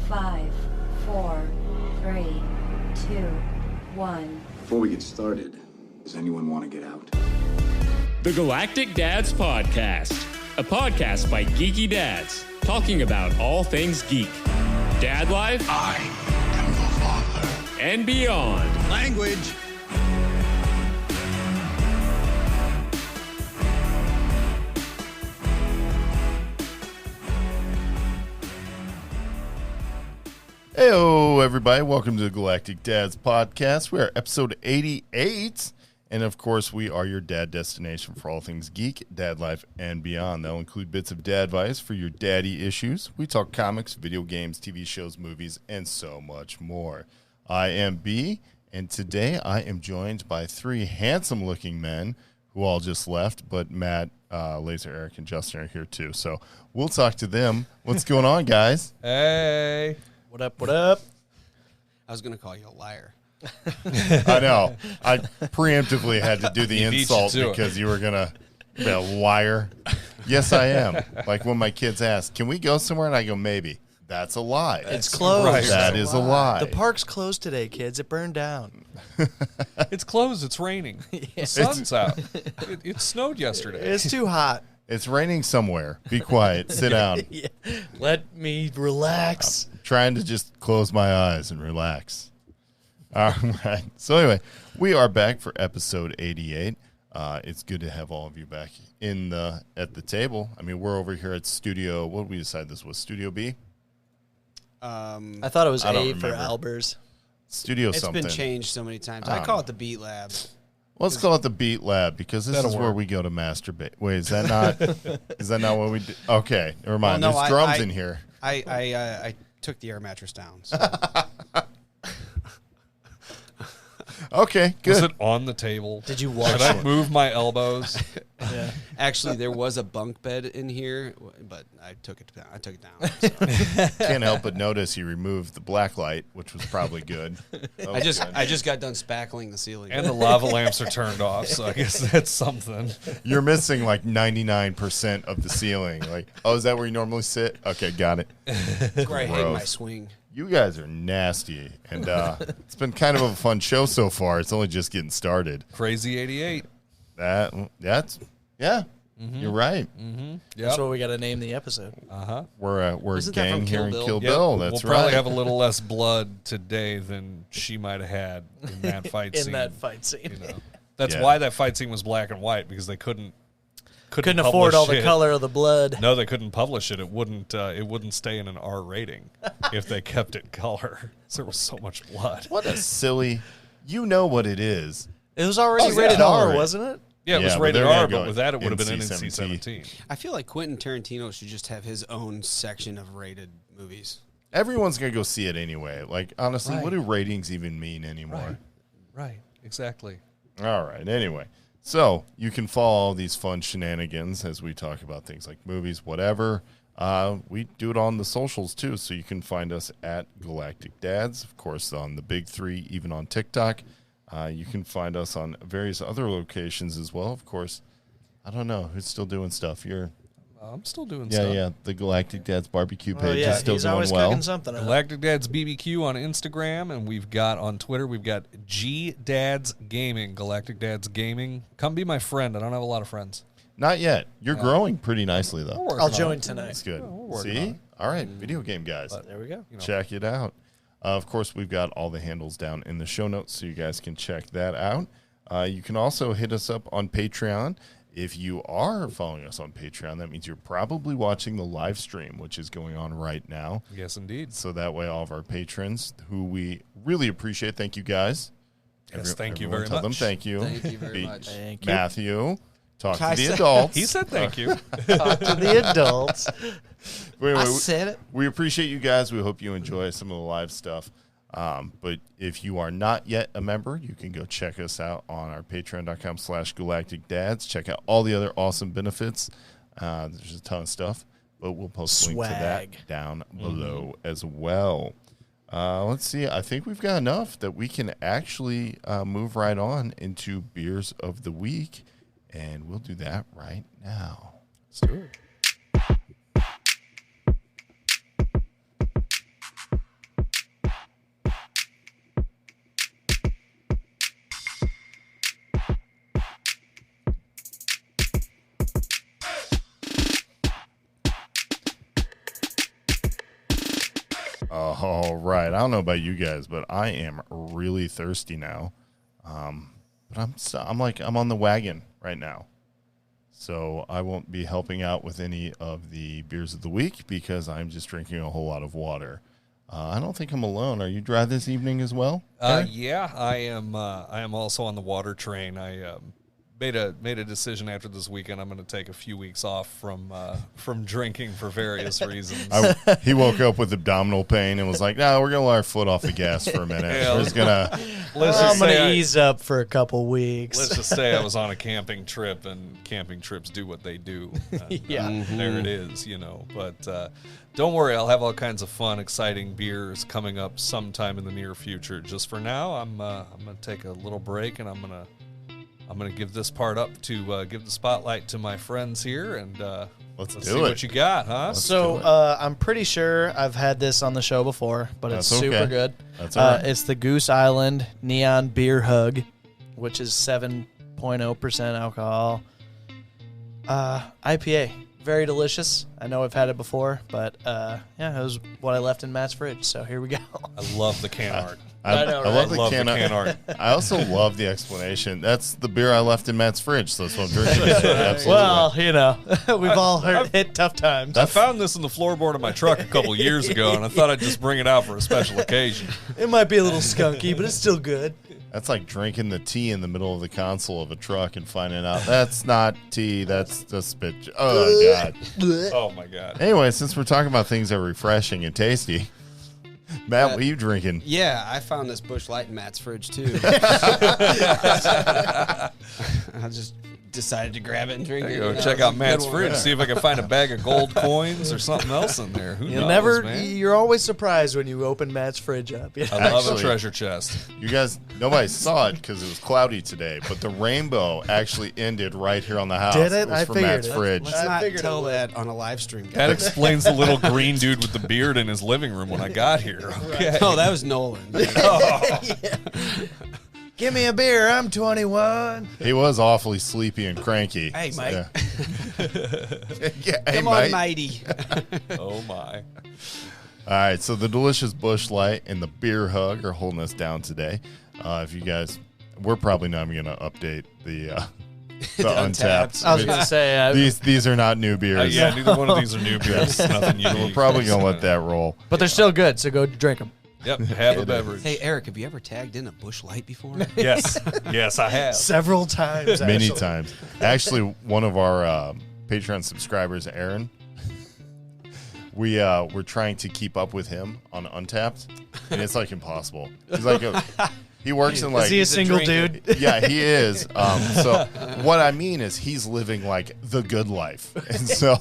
5, 4, 3, 2, 1. Before we get started, does anyone want to get out? The Galactic Dads Podcast, a podcast by geeky dads, talking about all things geek, dad life, I am the father. and beyond. Language! Heyo, everybody. Welcome to the Galactic Dads Podcast. We are episode 88. And, of course, we are your dad destination for all things geek, dad life, and beyond. That'll include bits of dad advice for your daddy issues. We talk comics, video games, TV shows, movies, and so much more. I am B, and today I am joined by three handsome-looking men who all just left, but Matt, Laser, Eric, and Justin are here, too. So we'll talk to them. What's going on, guys? Hey. What up, what up? I was going to call you a liar. I know. I preemptively had to do the insult because you were going to be a liar. Yes, I am. Like when my kids ask, can we go somewhere? And I go, maybe. That's a lie. It's closed. Right. That is a lie. The park's closed today, kids. It burned down. It's closed. It's raining. The sun's out. It snowed yesterday. It's too hot. It's raining somewhere. Be quiet. Sit down. Yeah. Let me relax. Trying to just close my eyes and relax. All right. So anyway, we are back for episode 88. It's good to have all of you back at the table. I mean, we're over here at Studio. What did we decide this was? Studio B? I thought it was I don't A for remember. Albers. Studio It's something. been changed so many times. I I don't call know. it the Beat Lab. Let's call it the Beat Lab because this That'll is where work. we go to masturbate. Wait, is that not? Is that not what we do? Okay, never mind. Well, no, There's drums in here. I took the air mattress down. So. Okay, Was good. it on the table? Did you watch Did I it? move my elbows? Yeah. Actually, there was a bunk bed in here, but I took it down. So. Can't help but notice you removed the black light, which was probably good. That was good. I just got done spackling the ceiling. And the lava lamps are turned off, so I guess that's something. You're missing like 99% of the ceiling. Like, oh, is that where you normally sit? Okay, got it. That's where I hang my Gross. swing. You guys are nasty, and it's been kind of a fun show so far. It's only just getting started. Crazy 88. That's yeah. You're right. Yep. That's what we got to name the episode. We're a Isn't that gang from here Kill in Bill? Kill Yep. Bill. That's we'll probably right. have a little less blood today than she might have had in that fight scene. In that fight scene. You know. That's Yeah. why that fight scene was black and white, because they couldn't Couldn't afford all the publish it. color of the blood. No, they couldn't publish it. It wouldn't stay in an R rating if they kept it color. So there was so much blood. What a silly. You know what it is. It was already yeah. rated Color R, it. wasn't it? Yeah, it was Yeah, but rated they're gonna R, go but with that it would have been NC-17. NC-17. I feel like Quentin Tarantino should just have his own section of rated movies. Everyone's gonna go see it anyway. Like honestly, Right. what do ratings even mean anymore? Right, exactly. All right. Anyway, so you can follow all these fun shenanigans as we talk about things like movies, whatever. We do it on the socials too, so you can find us at Galactic Dads, of course, on the big three, even on TikTok. You can find us on various other locations as well. Of course, I don't know who's still doing stuff. I'm still doing Yeah, stuff. yeah. The Galactic Dads barbecue Oh, page yeah. is still He's going always well. cooking something up. Galactic Dads BBQ on Instagram, and we've got on Twitter, we've got G Dads Gaming, Galactic Dads Gaming. Come be my friend. I don't have a lot of friends. Not yet. You're growing pretty nicely though. I'll join tonight. That's good. working on See? it. All right, video game guys. There we go. Check it out. Of course, we've got all the handles down in the show notes, so you guys can check that out. You can also hit us up on Patreon. If you are following us on Patreon, that means you're probably watching the live stream, which is going on right now. Yes, indeed. So that way, all of our patrons, who we really appreciate, thank you guys. Yes, thank you Everyone very tell them much. thank you. Thank you very much. Thank you. Matthew, talk I to the said- adults. He said thank you. Talk to the adults. Wait, I wait, said it. we appreciate you guys. We hope you enjoy some of the live stuff. But if you are not yet a member, you can go check us out on our patreon.com/galactic dads. Check out all the other awesome benefits. There's a ton of stuff, but we'll post a link to that Swag. down below as well. Let's see. I think we've got enough that we can actually move right on into beers of the week, and we'll do that right now. Let's do it. Oh, right. I don't know about you guys, but I am really thirsty now. But I'm on the wagon right now. So I won't be helping out with any of the beers of the week because I'm just drinking a whole lot of water. I don't think I'm alone. Are you dry this evening as well? Yeah, I am. I am also on the water train. I made a decision after this weekend. I'm going to take a few weeks off from drinking for various reasons. He woke up with abdominal pain and was like, "No, we're going to let our foot off the gas for a minute. Yeah. We're just gonna." I'm going to ease up for a couple weeks. Let's just say I was on a camping trip, and camping trips do what they do. And, Yeah. there it is, But don't worry, I'll have all kinds of fun, exciting beers coming up sometime in the near future. Just for now, I'm going to take a little break, and I'm going to give this part up to give the spotlight to my friends here, and let's do see it. what you got, huh? So I'm pretty sure I've had this on the show before, but it's That's okay. super good. That's all right. It's the Goose Island Neon Beer Hug, which is 7.0% alcohol. IPA. Very delicious. I know I've had it before, but yeah, it was what I left in Matt's fridge, so here we go. I love the can art. I know, I love right? the can art. I also love the explanation. That's the beer I left in Matt's fridge, so that's what I'm drinking. So absolutely. Well, we've all hit tough times. I found this in the floorboard of my truck a couple years ago, and I thought I'd just bring it out for a special occasion. It might be a little skunky, but it's still good. That's like drinking the tea in the middle of the console of a truck and finding out that's not tea, that's the spit. Oh, God. Oh, my God. Anyway, since we're talking about things that are refreshing and tasty, Matt, what are you drinking? Yeah, I found this Busch Light in Matt's fridge too. I just decided to grab it and drink There it. you go. That Check was a out good Matt's one. fridge. See if I can find a bag of gold coins or something else in there. Who knows, man? You're always surprised when you open Matt's fridge up. I love a Actually- treasure chest. You guys, nobody saw it because it was cloudy today, but the rainbow actually ended right here on the house. Did it? It was I from figured Matt's it. fridge. Let's I not figured tell it would. that on a live stream. That guys. explains the little green dude with the beard in his living room when I got here. Okay. Oh, that was Nolan. Give me a beer. I'm 21. He was awfully sleepy and cranky. Hey, Mike. Yeah. Yeah, hey, Come on, Mike. mighty. Oh, my. All right, so the delicious Busch Light and the beer hug are holding us down today. If you guys, we're probably not even going to update the Untapped. I was going to say, These are not new beers. Yeah, neither one of these are new beers. Nothing We're unique. probably going to let that roll. but they're still good, so go drink them. Yep, have a beverage. Hey, Eric, have you ever tagged in a Busch Light before? Yes. Yes, I have. Several times, Many actually. times. Actually, one of our Patreon subscribers, Aaron, we're trying to keep up with him on Untapped, and it's like impossible. He's like he works in like Is he a single dude? yeah, he is. So what I mean is he's living like the good life, and so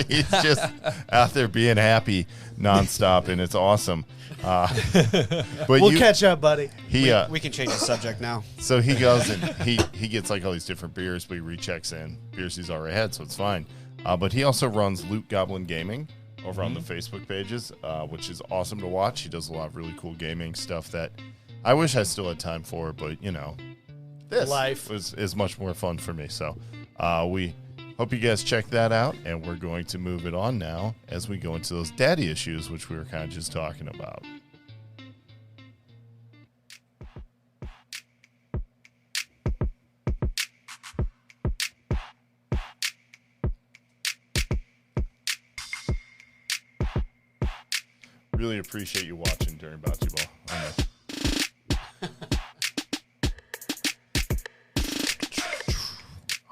he's just out there being happy nonstop, and it's awesome. But We'll catch up, buddy. He We can change the subject now. so he goes and he gets like all these different beers, but he rechecks in beers he's already had, so it's fine. But he also runs Loot Goblin Gaming over on the Facebook pages, which is awesome to watch. He does a lot of really cool gaming stuff that I wish I still had time for, but this Life. is much more fun for me. So we hope you guys check that out, and we're going to move it on now as we go into those daddy issues, which we were kind of just talking about. Really appreciate you watching during Bocce Ball. I know.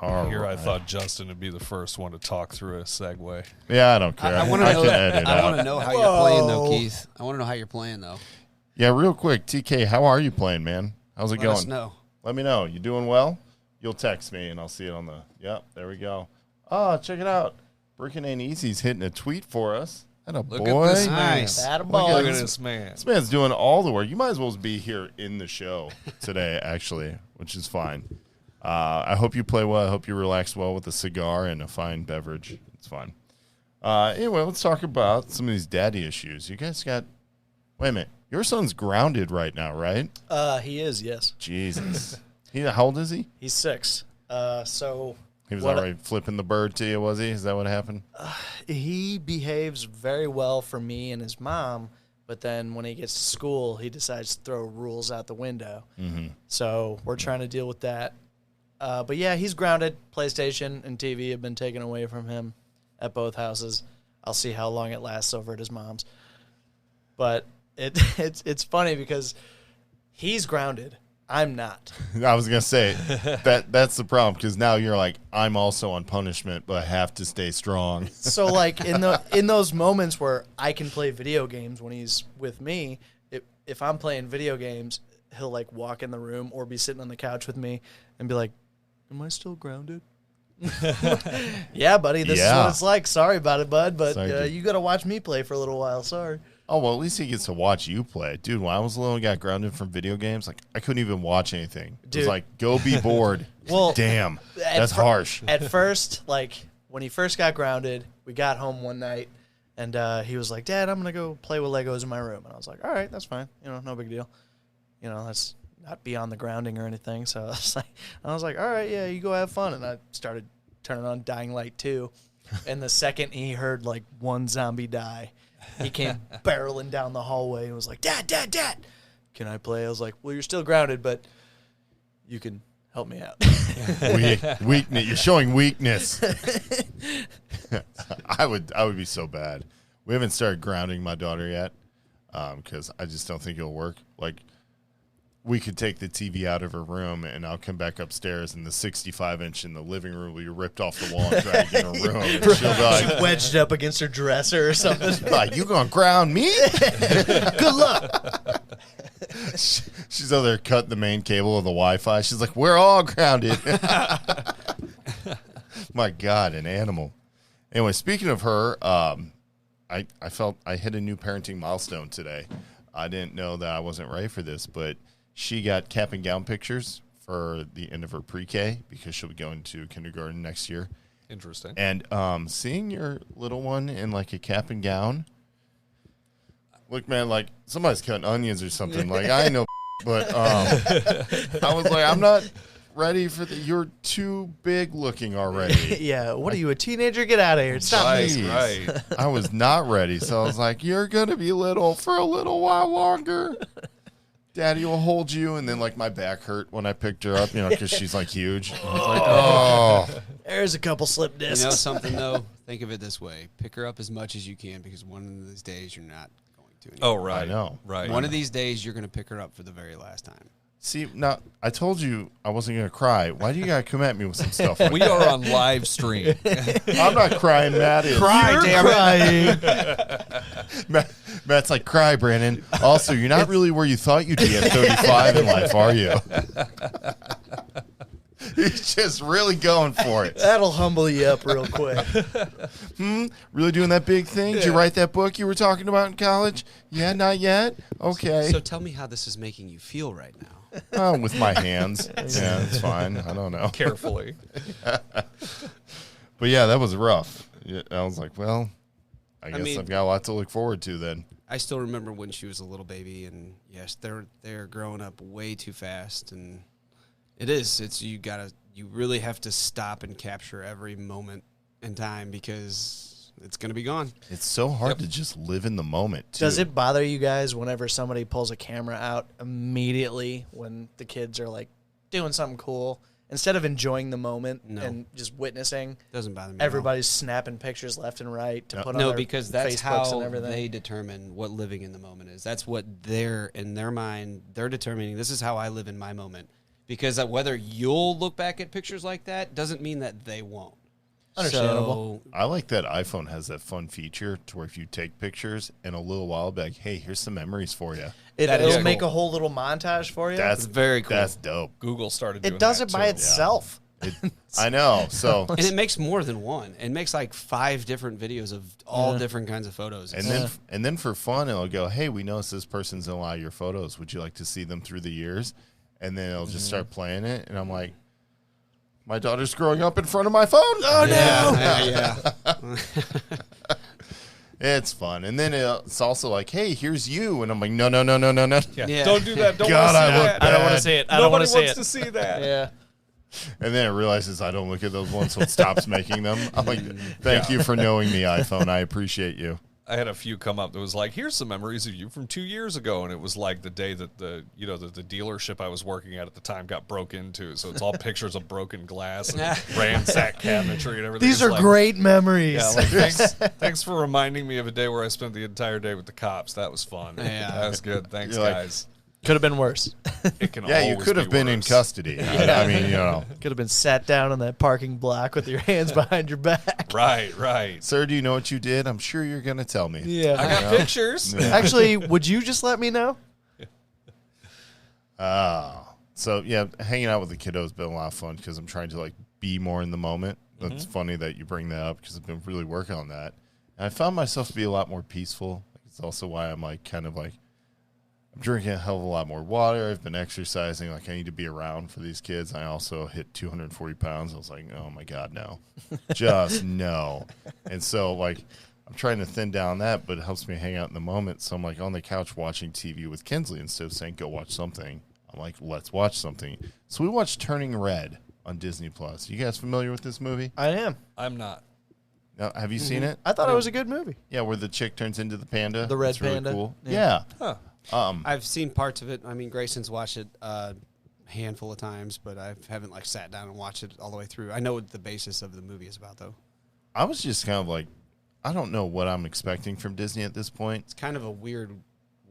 All Here I right. thought Justin would be the first one to talk through a segue. Yeah, I don't care. I want I to know. can edit I want to out. know how you're playing, though, Keith. I want to know how you're playing, though. Yeah, real quick, TK, how are you playing, man? How's it Let going? us know. Let me know. You doing well? You'll text me, and I'll see it on the. Yep, there we go. Oh, check it out. Brookin' Ain't Easy's hitting a tweet for us. And a Look boy. at this man. Nice. Atta Look boy. at this man. This man's doing all the work. You might as well be here in the show today, actually, which is fine. I hope you play well. I hope you relax well with a cigar and a fine beverage. It's fine. Anyway, let's talk about some of these daddy issues. You guys got... Wait a minute. Your son's grounded right now, right? He is, yes. Jesus. How old is he? He's 6. So He was what- already flipping the bird to you, was he? Is that what happened? he behaves very well for me and his mom, But then when he gets to school, he decides to throw rules out the window. Mm-hmm. So we're trying to deal with that. But yeah, he's grounded. PlayStation and TV have been taken away from him at both houses. I'll see how long it lasts over at his mom's. But it's funny because he's grounded. I'm not. I was gonna say that's the problem, because now you're like, I'm also on punishment, but I have to stay strong. So like in those moments where I can play video games when he's with me, if I'm playing video games, he'll like walk in the room or be sitting on the couch with me and be like, "Am I still grounded?" Yeah, buddy, this is what it's like. Sorry about it, bud, but you got to watch me play for a little while. Sorry. Oh, well, at least he gets to watch you play. Dude, when I was little and got grounded from video games, like, I couldn't even watch anything. It was like, go be bored. Well, damn, that's harsh. At first, like, when he first got grounded, we got home one night, and he was like, "Dad, I'm going to go play with Legos in my room." And I was like, "All right, that's fine. No big deal. That's not beyond the grounding or anything." So I was like, "All right, yeah, you go have fun." And I started turning on Dying Light 2. And the second he heard, like, one zombie die, he came barreling down the hallway and was like, Dad, can I play? I was like, "Well, you're still grounded, but you can help me out." Weakness. You're showing weakness. I would be so bad. We haven't started grounding my daughter yet, because I just don't think it'll work. Like, we could take the TV out of her room, and I'll come back upstairs, and the 65-inch in the living room will be ripped off the wall and dragged in her room. And she'll be like, wedged up against her dresser or something. Like, you gonna ground me? Good luck. She's over there cutting the main cable of the Wi-Fi. She's like, "We're all grounded." My God, an animal. Anyway, speaking of her, I felt I hit a new parenting milestone today. I didn't know that I wasn't ready for this, but she got cap and gown pictures for the end of her pre-K because she'll be going to kindergarten next year. Interesting. And seeing your little one in like a cap and gown, look, man, like somebody's cutting onions or something. Like, I know, but I was like, I'm not ready for the. You're too big looking already. Yeah, what are you, a teenager? Get out of here. Stop. Right. I was not ready, so I was like, "You're gonna be little for a little while longer. Daddy will hold you." And then, like, my back hurt when I picked her up, because she's like huge. I was like, "Oh, There's a couple slip discs. You know something, though? Think of it this way. Pick her up as much as you can, because one of these days you're not going to anymore. Oh, right. I know. Right. One of these days you're going to pick her up for the very last time. See, now I told you I wasn't gonna cry. Why do you gotta come at me with some stuff? Like We are on live stream. I'm not crying, Matt is. Cry, damn it. Matt's like, "Cry, Brandon." Also, you're not really where you thought you'd be at 35 in life, are you? He's just really going for it. That'll humble you up real quick. Really doing that big thing? Did you write that book you were talking about in college? Yeah, not yet? Okay. So tell me how this is making you feel right now. With my hands. Yeah, it's fine. I don't know. Carefully. But yeah, that was rough. Yeah, I was like, well, I guess I've got a lot to look forward to then. I still remember when she was a little baby, and yes, they're growing up way too fast, and you really have to stop and capture every moment in time, because it's going to be gone. It's so hard to just live in the moment, too. Does it bother you guys whenever somebody pulls a camera out immediately when the kids are like doing something cool, instead of enjoying the moment and just witnessing? Doesn't bother me. Everybody's snapping pictures left and right to put on their because that's Facebooks how and everything. they determine what living in the moment is. That's what in their mind, they're determining. This is how I live in my moment. Because whether you'll look back at pictures like that doesn't mean that they won't. Understandable. So, I like that iPhone has that fun feature to where if you take pictures in a little while, be like, "Hey, here's some memories for you." It'll make a whole little montage for you. That's very cool. That's dope. Google started doing It does that it by too. itself. I know. So and it makes more than one. It makes like 5 different videos of all different kinds of photos. and then for fun, it'll go, "Hey, we noticed this person's in a lot of your photos. Would you like to see them through the years?" And then it'll just start playing it, and I'm like, "My daughter's growing up in front of my phone. Oh no!" Yeah. It's fun, and then it's also like, "Hey, here's you," and I'm like, "No." Yeah. Don't do that. Don't God, want to I see look that. I don't want to see it. I don't want Nobody to see wants it. to see that. Yeah. And then it realizes I don't look at those ones, so it stops making them. I'm like, "Thank you for knowing me, iPhone. I appreciate you." I had a few come up that was like, here's some memories of you from 2 years ago. And it was like the day that the dealership I was working at the time got broke into. So it's all pictures of broken glass and ransacked cabinetry and everything. These are great memories. Yeah, like, thanks for reminding me of a day where I spent the entire day with the cops. That was fun. Yeah. That was good. Thanks, You're like, guys. Could have been worse. It can Yeah, you always could have be been in worse. custody. I mean, Could have been sat down on that parking block with your hands behind your back. Right. sir, do you know what you did? I'm sure you're going to tell me. Yeah. I got pictures. Actually, would you just let me know? So yeah, hanging out with the kiddo has been a lot of fun because I'm trying to like be more in the moment. It's funny that you bring that up because I've been really working on that. And I found myself to be a lot more peaceful. It's also why I'm like kind of like I'm drinking a hell of a lot more water. I've been exercising. Like I need to be around for these kids. I also hit 240 pounds. I was like, oh my God, no, just no. And so like I'm trying to thin down that, but it helps me hang out in the moment. So I'm like on the couch watching TV with Kinsley instead of saying, go watch something. I'm like, let's watch something. So we watched Turning Red on Disney Plus. You guys familiar with this movie? I am. I'm not. No, have you seen it? I thought it was a good movie. Yeah, where the chick turns into the panda. The red It's really panda. Cool. Yeah. Yeah. Huh. I've seen parts of it. I mean, Grayson's watched it a handful of times, but I haven't like sat down and watched it all the way through. I know what the basis of the movie is about, though. I was just kind of like, I don't know what I'm expecting from Disney at this point. It's kind of a weird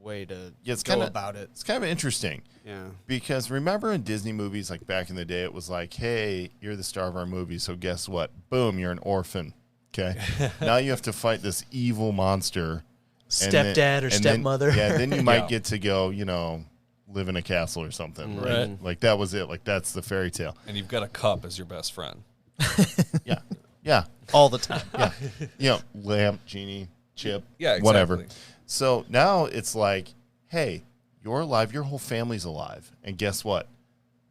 way to Yeah, it's go kinda, about it. It's kind of interesting. Yeah. Because remember in Disney movies, like back in the day, it was like, hey, you're the star of our movie, so guess what? Boom, you're an orphan. Okay. Now you have to fight this evil monster. Stepdad or stepmother. Then you might get to go, live in a castle or something. Right. Like that was it. Like that's the fairy tale. And you've got a cup as your best friend. Yeah. Yeah. All the time. Yeah. Lamp, genie, chip. Yeah, exactly. Whatever. So now it's like, hey, you're alive. Your whole family's alive. And guess what?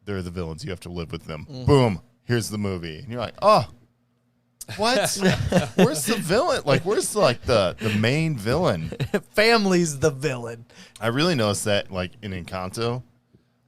They're the villains. You have to live with them. Boom. Here's the movie. And you're like, oh, what? Where's the villain? Like, where's the main villain? Family's the villain. I really noticed that, like, in Encanto,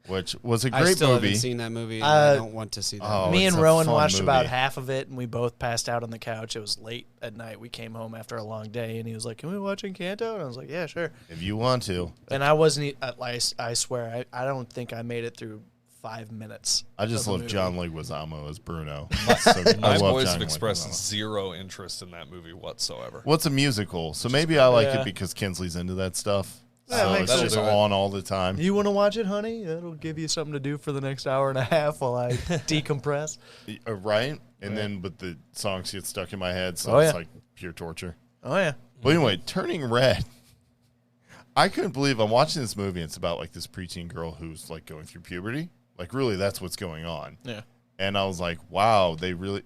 which was a I great still movie. haven't seen that movie. And I don't want to see that. Oh, movie. Me it's and a Rowan fun watched about movie. half of it, and we both passed out on the couch. It was late at night. We came home after a long day, and he was like, "Can we watch Encanto?" And I was like, "Yeah, sure." If you want to. And I wasn't. I swear, I don't think I made it through 5 minutes. I just of the love movie. John Leguizamo as Bruno. My I love boys John have expressed Leguizamo. zero interest in that movie whatsoever. Well, it's a musical, so maybe I like Yeah. it because Kinsley's into that stuff. Yeah, So makes it's sense. just That'll do it. on all the time. You want to watch it, honey? That'll give you something to do for the next hour and a half while I decompress. Right? And then, but the songs get stuck in my head, so Oh, it's yeah. like pure torture. Oh yeah. But anyway, Turning Red. I couldn't believe I'm watching this movie. And it's about like this preteen girl who's like going through puberty. Like really, that's what's going on. Yeah. And I was like, wow, they really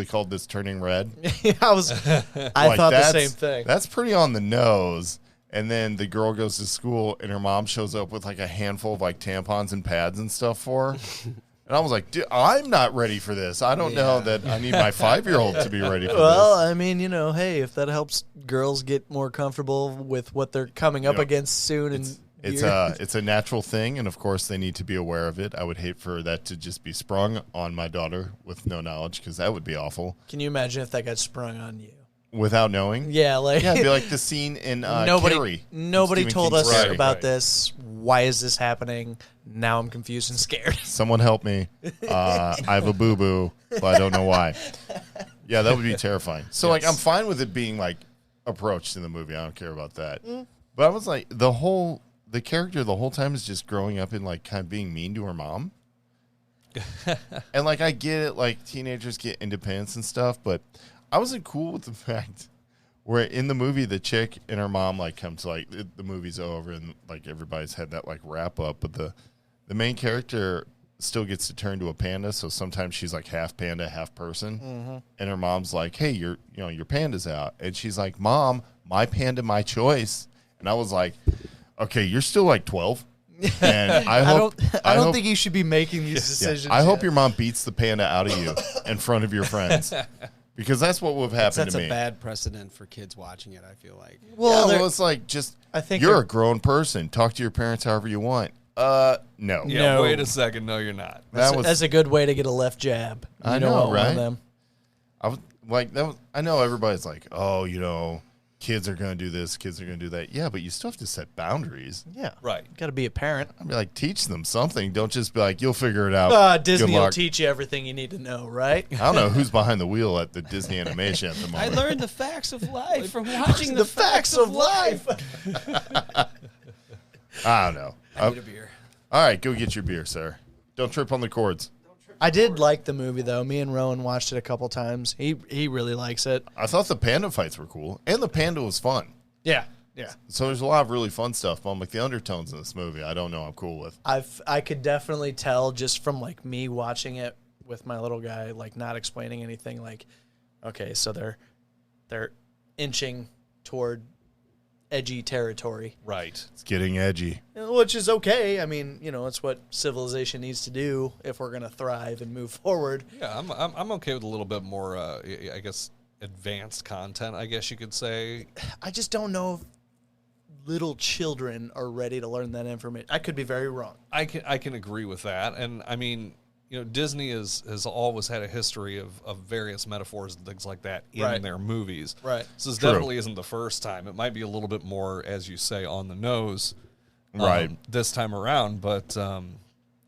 called this Turning Red. I Like, thought the that's- same thing. That's pretty on the nose. And then the girl goes to school, and her mom shows up with like a handful of like tampons and pads and stuff for her. And I was like, dude, I'm not ready for this. I don't know that I need my 5-year-old to be ready for Well, this. I mean, hey, if that helps girls get more comfortable with what they're coming up Yeah. against soon, It's a natural thing, and of course they need to be aware of it. I would hate for that to just be sprung on my daughter with no knowledge, because that would be awful. can you imagine if that got sprung on you? Without knowing? Yeah, like Yeah, it'd be like the scene in Carrie. Nobody Stephen told King's us Carrie. about Right. this. Why is this happening? Now I'm confused and scared. Someone help me. I have a boo-boo, but I don't know why. Yeah, that would be terrifying. So, like, I'm fine with it being, like, approached in the movie. I don't care about that. But I was like, the character the whole time is just growing up and, like, kind of being mean to her mom. And, like, I get it. Like, teenagers get independence and stuff, but I wasn't cool with the fact where in the movie the chick and her mom, like, come to, like, the movie's over and, like, everybody's had that, like, wrap-up, but the main character still gets to turn to a panda, so sometimes she's like half panda, half person. And her mom's like, "Hey, your panda's out," and she's like, "Mom, my panda, my choice." And I was like, "Okay, you're still like 12." And I hope I don't hope- think you should be making these yeah, decisions. I hope yet. your mom beats the panda out of you in front of your friends, because that's what would have happened That's to a me. bad precedent for kids watching it, I feel like. Well, Well, it's like just I think you're they're- a grown person. Talk to your parents however you want. No. Yeah, No. wait a second. No, you're not. that's a good way to get a left jab. You I don't know, want one of right? them. I was like, I know everybody's like, oh, kids are going to do this, kids are going to do that. Yeah, but you still have to set boundaries. Yeah. Right. Got to be a parent. I mean, like, teach them something. Don't just be like, you'll figure it out. Disney Good will luck. teach you everything you need to know, right? I don't know who's behind the wheel at the Disney animation at the I moment. learned the facts of life from watching the facts of life. I don't know. I need a beer. All right, go get your beer, sir. Don't trip on the cords. I did like the movie, though. Me and Rowan watched it a couple times. He really likes it. I thought the panda fights were cool, and the panda was fun. Yeah. Yeah. So there's a lot of really fun stuff, but I'm like, the undertones in this movie, I don't know I'm cool with. I could definitely tell just from, like, me watching it with my little guy, like, not explaining anything, like, okay, so they're inching toward edgy territory. Right. It's getting edgy. Which is okay. I mean, it's what civilization needs to do if we're going to thrive and move forward. Yeah, I'm okay with a little bit more, I guess, advanced content, I guess you could say. I just don't know if little children are ready to learn that information. I could be very wrong. I can agree with that. And, I mean, Disney has always had a history of various metaphors and things like that in their movies. Right. So this True. definitely isn't the first time. It might be a little bit more, as you say, on the nose Right. this time around. But,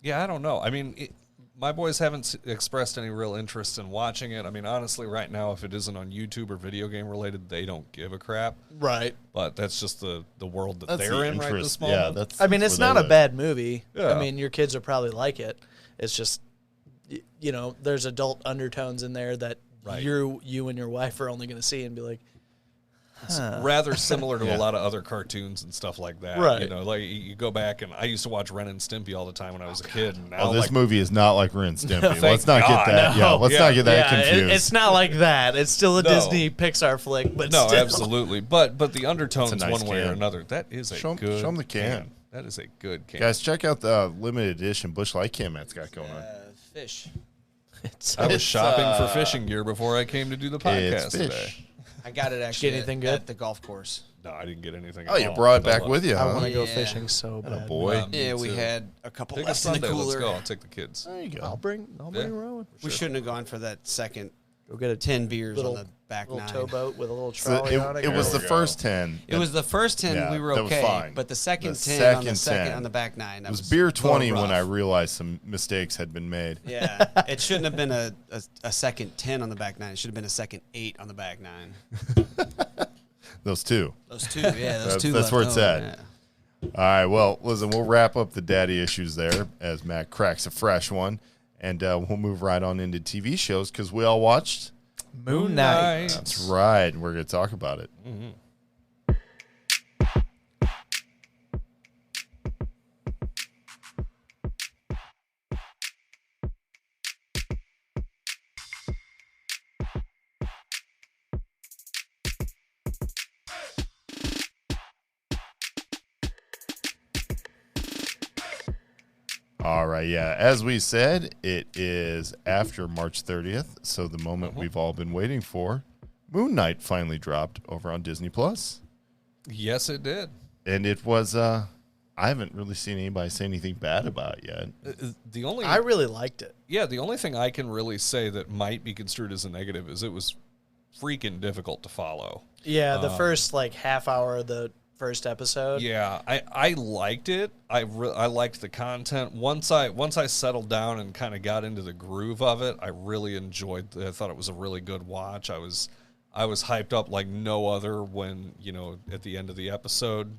yeah, I don't know. I mean, my boys haven't expressed any real interest in watching it. I mean, honestly, right now, if it isn't on YouTube or video game related, they don't give a crap. Right. But that's just the world that That's they're the in right interest. this moment. Yeah, that's. I mean, that's it's where not they a live. bad movie. Yeah. I mean, your kids will probably like it. It's just, there's adult undertones in there that Right. you and your wife are only going to see and be like, Rather similar to Yeah. a lot of other cartoons and stuff like that. Right. Like you go back, and I used to watch Ren and Stimpy all the time when I was a kid. And now, Oh, this like, movie is not like Ren and Stimpy. Thank Let's not God. get that. No. Yeah, let's Yeah. not get that yeah, confused. it's not like that. It's still a No. Disney Pixar flick, but no, still. absolutely. But the undertones, It's a nice one way or can. another, that is a Show 'em- good. show 'em the can. That is a good can. Guys, check out the limited edition Bush Light can Matt's got going on. Fish. I was It's, shopping for fishing gear before I came to do the podcast It's fish. today. I got it actually Get anything at, good? at the golf course. No, I didn't get anything. Oh, at you all. brought it No back luck. with you, I huh? want to go Yeah. fishing so bad. boy. Yeah, we too. had a couple Take a left in the Sunday. Let's cooler. go. I'll take the kids. There you go. I'll bring Rowan. We shouldn't have gone for that second Go get a 10 beers little, on the back little nine. towboat with a little So trolley on it. it was There the we go. first 10. It was the first 10 Yeah, we were that was okay, fine. but the second The 10 on the second 10. on the back nine. It was beer 20 when I rough. realized some mistakes had been made. Yeah, it shouldn't have been a second 10 on the back nine. It should have been a second 8 on the back nine. Those two. Those two, yeah, That's- two. that's left where it's over, at. yeah. All right, well, listen, we'll wrap up the daddy issues there as Matt cracks a fresh one. And we'll move right on into TV shows because we all watched. Moonknight. That's right. We're going to talk about it. All right, yeah. As we said, it is after March 30th, so the moment we've all been waiting for. Moonknight finally dropped over on Disney Plus, Yes, it did. and it was. I haven't really seen anybody say anything bad about it yet. The only I really liked it. the only thing I can really say that might be construed as a negative is it was freaking difficult to follow. Yeah, the first half hour of the first episode. Yeah, I liked it. I liked the content. Once I settled down and kind of got into the groove of it, I really enjoyed it. I thought it was a really good watch. I was hyped up like no other when, at the end of the episode,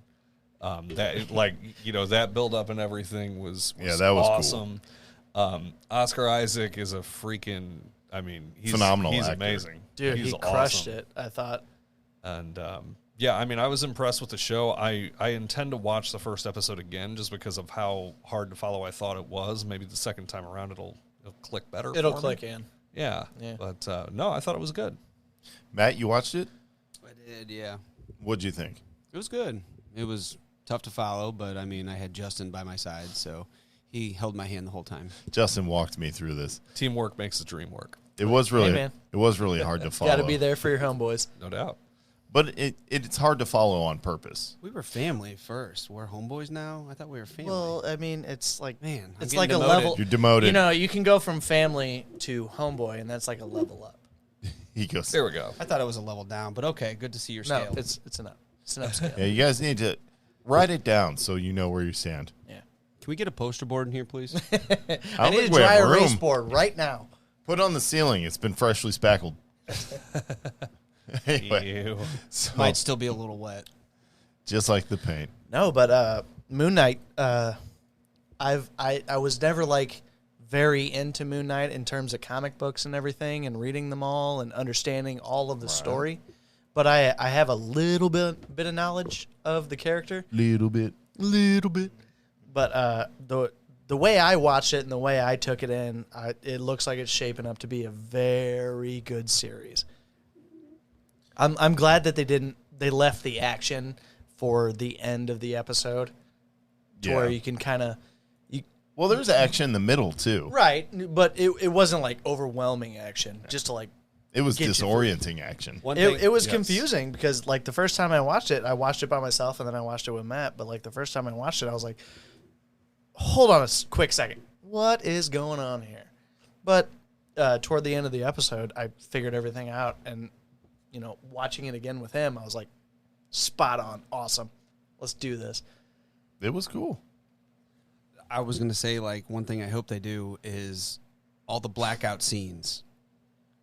that build up and everything was Yeah, that was awesome. Cool. Oscar Isaac is a freaking, he's Phenomenal He's actor. amazing. Dude, he's he crushed awesome. it, I thought. And yeah, I was impressed with the show. I intend to watch the first episode again just because of how hard to follow I thought it was. Maybe the second time around it'll click better. It'll for me. click in. Yeah. Yeah. But no, I thought it was good. Matt, you watched it? I did, yeah. What'd you think? It was good. It was tough to follow, but I had Justin by my side, so he held my hand the whole time. Justin walked me through this. Teamwork makes the dream work. It was really, man. it was really hard to follow. Got to be there for your homeboys. No doubt. But it's hard to follow on purpose. We were family first. We're homeboys now. I thought we were family. Well, it's like Man, I'm it's getting like a demoted. level. You're demoted. You can go from family to homeboy, and that's like a level up. He goes, There we go. I thought it was a level down, but okay, good to see your scale. No, it's an up. It's an upscale. yeah, you guys need to write it down so you know where you stand. Yeah. Can we get a poster board in here, please? I need a think we have dry erase room. board right now. Put it on the ceiling. It's been freshly spackled. Anyway, Ew. so, Might still be a little wet. just like the paint. No, but Moonknight. I was never like very into Moonknight in terms of comic books and everything, and reading them all and understanding all of the story. But I have a little bit of knowledge of the character. Little bit. But the way I watched it and the way I took it in, it looks like it's shaping up to be a very good series. I'm glad that they left the action for the end of the episode, to where you can kind of Well, there's action in the middle too. right, but it wasn't like overwhelming action, just to like. It was Get you disorienting action. It was confusing because like the first time I watched it by myself and then I watched it with Matt. But like the first time I watched it, I was like, hold on a quick second. What is going on here? But toward the end of the episode, I figured everything out. And, watching it again with him, I was like, spot on. Awesome. Let's do this. It was cool. I was going to say, like, one thing I hope they do is all the blackout scenes.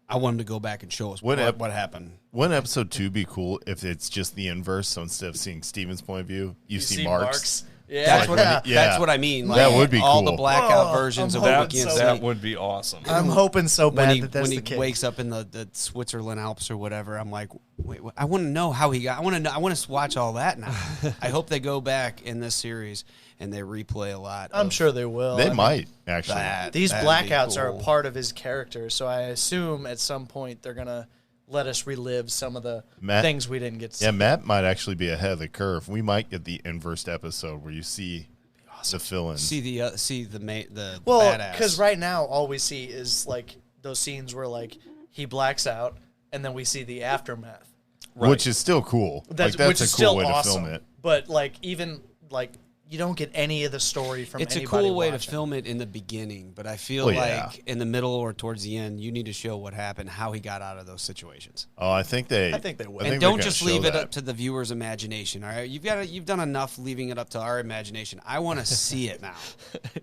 I want them to go back and show us what happened. Wouldn't episode 2 be cool if it's just the inverse? So instead of seeing Steven's point of view, you see Mark's. Yeah. That's what I mean. That would be all cool. the blackout versions I'm of hoping what we can't so. see. That would be awesome. I'm hoping so bad when he, that that's when the he case. wakes up in the Switzerland Alps or whatever, I'm like, wait, I want to know how he got. I want to watch all that now. I hope they go back in this series and they replay a lot. I'm sure they will. They might, actually. These That'd be blackouts are a cool. part of his character, so I assume at some point they're going to let us relive some of the things we didn't get to see. Yeah, Matt might actually be ahead of the curve. We might get the inverse episode where you see the fill-ins. See the Well, badass. because right now all we see is like those scenes where like he blacks out, and then we see the aftermath. Which is still cool. That's like, that's which a is cool still way awesome. to film it. But like even like you don't get any of the story from. It's a anybody cool way to watching. film it in the beginning, but I feel Well, yeah. like in the middle or towards the end, you need to show what happened, how he got out of those situations. Oh, I think they will. I think And they're don't gonna just show leave it that. up to the viewer's imagination. All right, you've done enough leaving it up to our imagination. I want to see it now.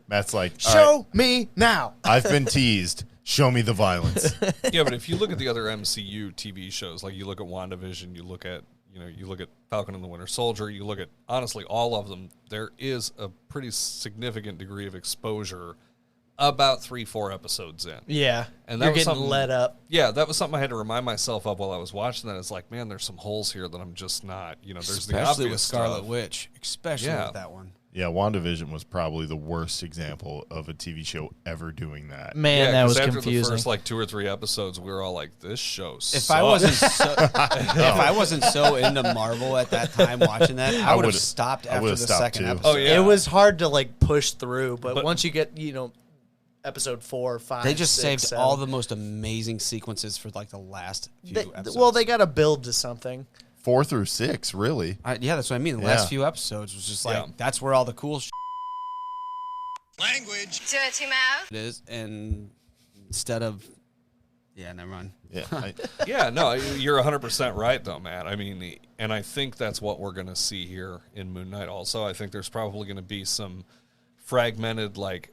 Matt's like, all Show right, me now. I've been teased. Show me the violence. Yeah, but if you look at the other MCU TV shows, like you look at WandaVision, you look at Falcon and the Winter Soldier, you look at honestly all of them, there is a pretty significant degree of exposure about 3-4 episodes in. Yeah, And that you're was getting something- led up. Yeah, that was something I had to remind myself of while I was watching that. It's like, man, there's some holes here that I'm just not, there's the Especially obvious with Scarlet stuff. Witch, especially Yeah. with that one. Yeah, WandaVision was probably the worst example of a TV show ever doing that. Man, Yeah, that 'cause was after confusing. the first 2 or 3 episodes, we were all like, "This show sucks." If I wasn't so into Marvel at that time watching that, I would have would've- stopped I after would've the stopped second too. episode. Oh, yeah. It was hard to like push through, but But- once you get episode 4 or 5, They just 6, saved 7, all the most amazing sequences for like the last few episodes. well, they got to build to something. 4 through 6, really. Yeah, that's what I mean. The Yeah. last few episodes was just like Yeah. that's where all the cool Dirty mouth. it is, and instead of never mind. Yeah, Yeah, no, you're 100% right, though, Matt. I mean, and I think that's what we're going to see here in Moon Knight also. I think there's probably going to be some fragmented, like,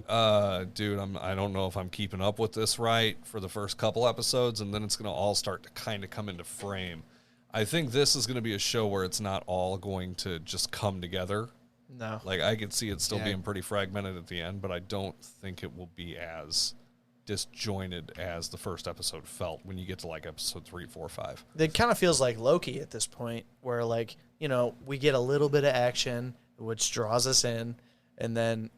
dude, I don't know if I'm keeping up with this right for the first couple episodes, and then it's going to all start to kind of come into frame. I think this is going to be a show where it's not all going to just come together. No. Like, I could see it still Yeah. being pretty fragmented at the end, but I don't think it will be as disjointed as the first episode felt when you get to like episode 3, 4, 5. It kind of feels like Loki at this point, where like we get a little bit of action, which draws us in, and then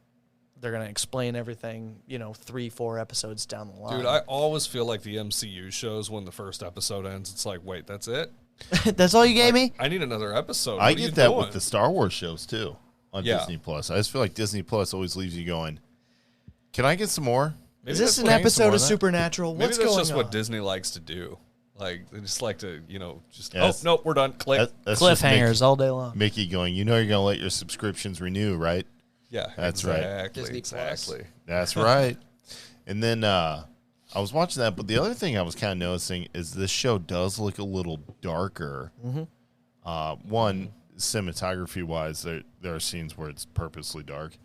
they're gonna explain everything 3-4 episodes down the line. Dude, I always feel like the MCU shows when the first episode ends, it's like, wait, that's it? That's all you gave me. I need another episode. I What are you get that doing? with the Star Wars shows, too, on Yeah. Disney Plus. I just feel like Disney Plus always leaves you going, can I get some more? Maybe Is this that's an what- episode more of of that? Supernatural? Maybe What's that's going just on? what Disney likes to do. Like, they just like to, just, Yes. oh, nope, we're done. Click. That's just Cliffhangers all day long. Mickey going, you're going to let your subscriptions renew, right? Yeah, That's right. exactly, Disney Plus. exactly. That's right. And then I was watching that, but the other thing I was kind of noticing is this show does look a little darker. One, cinematography-wise, there are scenes where it's purposely dark,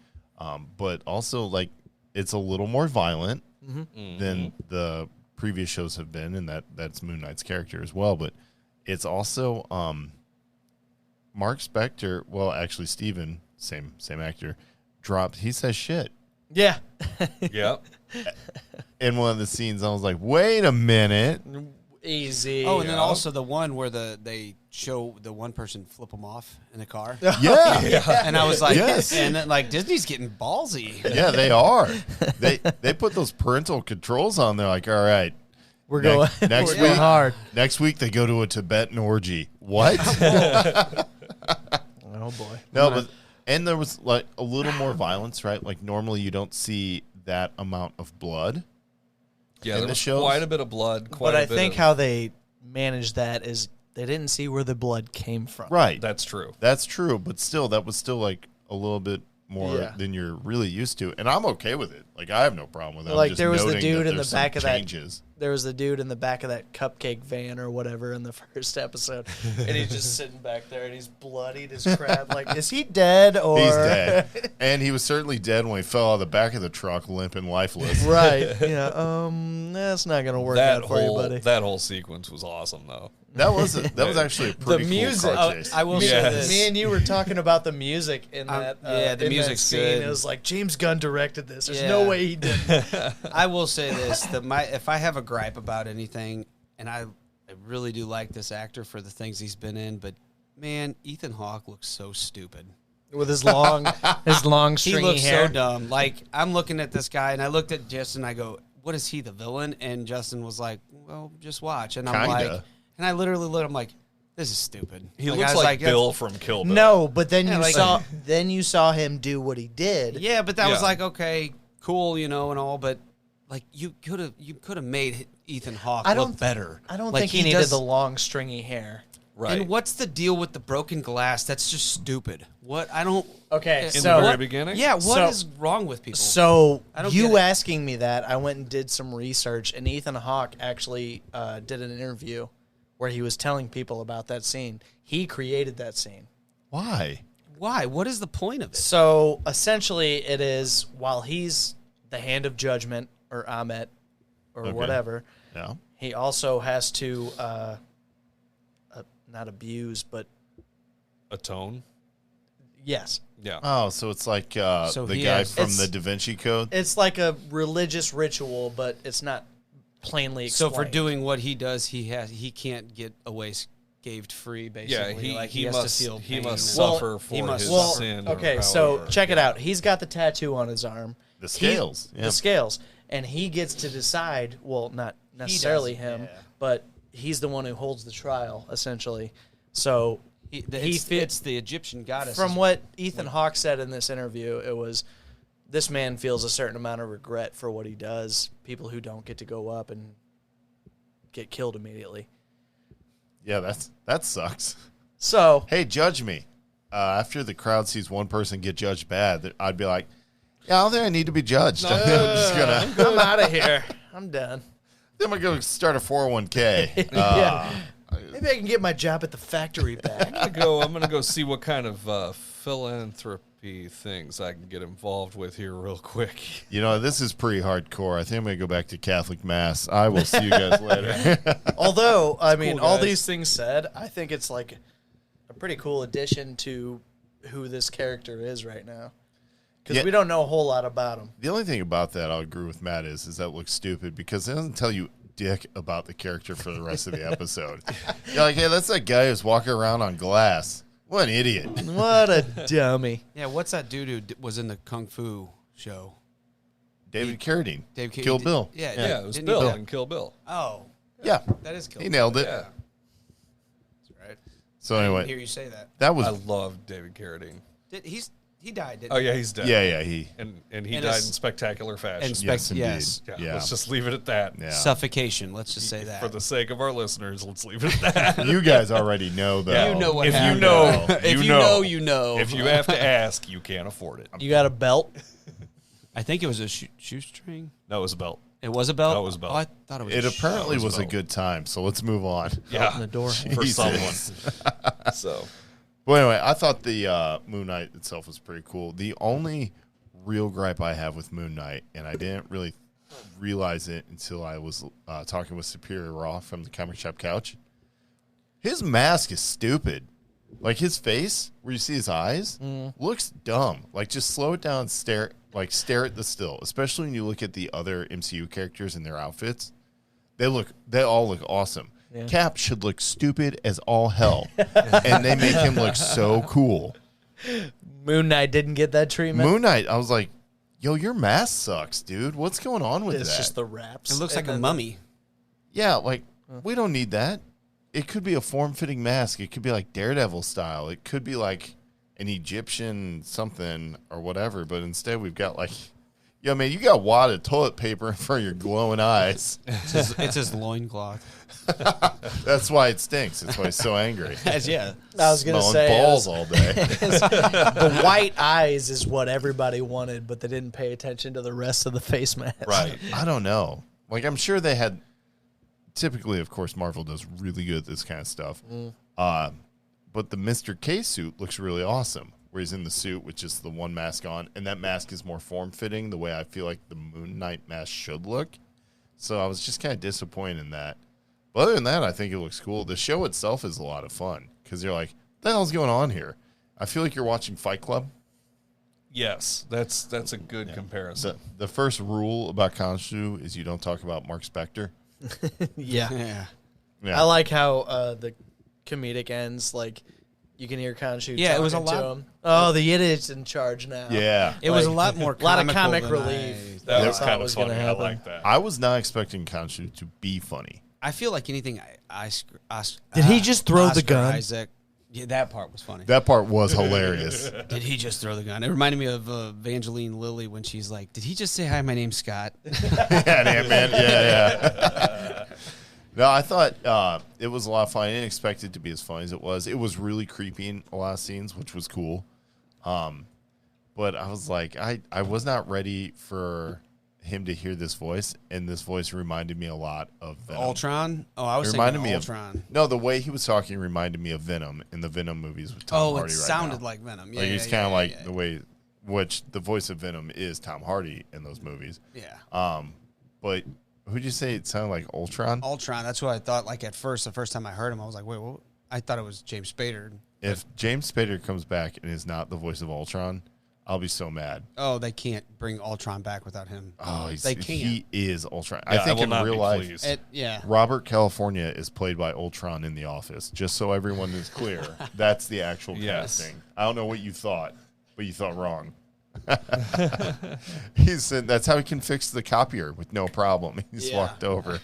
but also, like, it's a little more violent than the previous shows have been, and that's Moonknight's character as well, but it's also Mark Spector, well, actually Steven, same actor, he says shit. Yeah. Yep. In one of the scenes, I was like, wait a minute. Easy. Oh, and then also the one where they show the one person flip them off in the car. Yeah. And I was like, Yes. and then, like, Disney's getting ballsy. Yeah, they are. They put those parental controls on. They're like, all right, We're going next we're going week. hard. Next week they go to a Tibetan orgy. What? Oh boy. No, and there was like a little more violence, right? Like normally you don't see that amount of blood. Yeah, in there the was shows. quite a bit of blood. But I think how they managed that is they didn't see where the blood came from. Right. That's true. That's true, but still, that was still like a little bit more Yeah. than you're really used to, and I'm okay with it. Like I have no problem with it. I'm Like just there was the noting dude that in the there's some back of that. changes. There was the dude in the back of that cupcake van or whatever in the first episode, and he's just sitting back there and he's bloodied as crap. Like, is he dead or He's dead, and he was certainly dead when he fell out of the back of the truck, limp and lifeless. right? Yeah. That's not gonna work That out for you, whole buddy. that whole sequence was awesome, though. That was actually a pretty music- cool car chase. I will say Yes. this. Me and you were talking about the music in that. yeah, the in that music's scene. good. It was like James Gunn directed this. There's Yeah. no way he didn't. I will say this: if I have a gripe about anything, and I really do like this actor for the things he's been in, but man, Ethan Hawke looks so stupid. With his long He stringy looks hair. so dumb. Like, I'm looking at this guy, and I looked at Justin, and I go, "What is he, the villain?" And Justin was like, "Well, just watch." And I'm Kinda. like, and I literally looked. I'm like, "This is stupid." He I looks was like that's- Bill from Kill Bill. No, but then Yeah, you like- saw him do what he did. Yeah, but that was Yeah. like, okay, cool, and all, but like you could have made Ethan Hawke look better. I don't Like, think he needed does- the long stringy hair. Right. And what's the deal with the broken glass? That's just stupid. What I don't. Okay, In In so the very beginning? Yeah, what is So- wrong with people? So I don't you get it. asking me that, I went and did some research, and Ethan Hawke actually did an interview where he was telling people about that scene. He created that scene. Why? Why? What is the point of it? So essentially, it is while he's the hand of judgment or Amet or Okay. whatever, Yeah. he also has to not abuse, but Atone. yes, Yeah. Oh, so it's like So the he guy has- from It's- the Da Vinci Code. it's like a religious ritual, but it's not plainly So explained. for doing what he does, he can't get away scathed free. Basically, Yeah, like he has must to feel he pain must and- suffer he for must his suffer. sin. or Okay, so however. check it out. He's got the tattoo on his arm. The scales. The scales. And he gets to decide, well, not necessarily doesn't, him, yeah. but he's the one who holds the trial, essentially. So It's the Egyptian goddess. from what Ethan Hawke said in this interview, it was this man feels a certain amount of regret for what he does. People who don't get to go up and get killed immediately. Yeah, that sucks. So Hey, judge me. After the crowd sees one person get judged bad, I'd be like, yeah, I don't think I need to be judged. I'm just gonna. I'm out of here. I'm done. I'm gonna go start a 401k. Yeah. Maybe I can get my job at the factory back. I'm gonna go see what kind of philanthropy things I can get involved with here real quick. You know, this is pretty hardcore. I think I'm gonna go back to Catholic Mass. I will see you guys later. Although, I mean, cool, all guys. these things said, I think it's like a pretty cool addition to who this character is right now. Because Yeah. we don't know a whole lot about him. The only thing about that I'll agree with Matt is that looks stupid because it doesn't tell you dick about the character for the rest of the episode. You're like, hey, that's that guy who's walking around on glass. What an idiot. What a dummy. Yeah, what's that dude who was in the Kung Fu show? David Carradine. Dave Kill Bill. Yeah, Yeah, it was didn't Bill he- and Kill Bill. Oh, Yeah. that is Kill He Bill. nailed it. Yeah, That's right. So I didn't hear anyway, you say that. that was I love David Carradine. He died, didn't Oh he? yeah, he's dead. yeah, he and he And died in it's- spectacular fashion. and yes, indeed. yes. yeah, let's just leave it at that. Yeah. Suffocation. Let's just say that. For the sake of our listeners, let's leave it at that. You guys already know though. Yeah. You know what if happened. you know, if you know, you know. If you have to ask, you can't afford it. You got a belt? I think it was a shoestring. No, it was a belt. It was a belt? That was a belt. Oh, I thought it was It a apparently was a was a belt. good time, so let's move on. Yeah, Open the door. for Jesus. someone. So Well, anyway, I thought the Moonknight itself was pretty cool. The only real gripe I have with Moonknight, and I didn't really realize it until I was talking with Superior Raw from the Comic Shop Couch, his mask is stupid. Like, his face, where you see his eyes, looks dumb. Like, just slow it down and stare at the still, especially when you look at the other MCU characters and their outfits. They all look awesome. Yeah. Cap should look stupid as all hell, and they make him look so cool. Moon Knight didn't get that treatment. Moon Knight, I was like, yo, your mask sucks, dude. What's going on with It's that? just the wraps. It looks And like a then mummy. Yeah, like, we don't need that. It could be a form-fitting mask. It could be like Daredevil style. It could be like an Egyptian something or whatever. But instead, we've got like, yo, man, you got wad of toilet paper in front of your glowing eyes. It's his loincloth. That's why it stinks. That's why he's so angry. Yeah. I was gonna Smelling say balls all day. the white eyes is what everybody wanted, but they didn't pay attention to the rest of the face mask. right. I don't know. Like, I'm sure they had. Typically, of course, Marvel does really good at this kind of stuff. But the Mr. K suit looks really awesome, where he's in the suit with just the one mask on, and that mask is more form-fitting, the way I feel like the Moon Knight mask should look. So I was just kind of disappointed in that. But other than that, I think it looks cool. The show itself is a lot of fun, because you're like, what the hell's going on here? I feel like you're watching Fight Club. Yes, that's a good comparison. The first rule about Khonshu is you don't talk about Mark Spector. Yeah. Yeah. Yeah. I like how the comedic ends. Like, you can hear Khonshu Yeah, it was a talking to lot- him. Oh, the Yiddit's in charge now. Yeah. It was a Like, lot more a lot of comical comic than relief. That I was thought kind of was funny. gonna I happen. like that. I was not expecting Khonshu to be funny. I feel like anything Did he just throw the Oscar gun? Isaac. Yeah, that part was funny. That part was hilarious. Did he just throw the gun? It reminded me of Evangeline Lilly when she's like, "Did he just say hi? My name's Scott." Yeah, Ant-Man. Yeah. No, I thought it was a lot of fun. I didn't expect it to be as funny as it was. It was really creepy in a lot of scenes, which was cool. But I was like, I was not ready for him to hear this voice, and this voice reminded me a lot of Venom. Ultron. Oh, I was It thinking reminded me Ultron. of no, the way he was talking reminded me of Venom in the Venom movies with Tom Hardy. It right sounded now. like Venom. Yeah, Like, he's yeah, kind of yeah, like yeah, the way, which the voice of Venom is Tom Hardy in those movies. Yeah. But who'd you say it sounded like? Ultron? Ultron. That's what I thought. Like at first, the first time I heard him, I was like, "Wait, what?" I thought it was James Spader. If James Spader comes back and is not the voice of Ultron, I'll be so mad. Oh, they can't bring Ultron back without him. Oh, they can't. he is Ultron. Yeah, I think will in not real be life, pleased. Yeah. Robert California is played by Ultron in The Office. Just so everyone is clear, that's the actual Yes. casting. I don't know what you thought, but you thought wrong. He said that's how he can fix the copier with no problem. He just Yeah. walked over.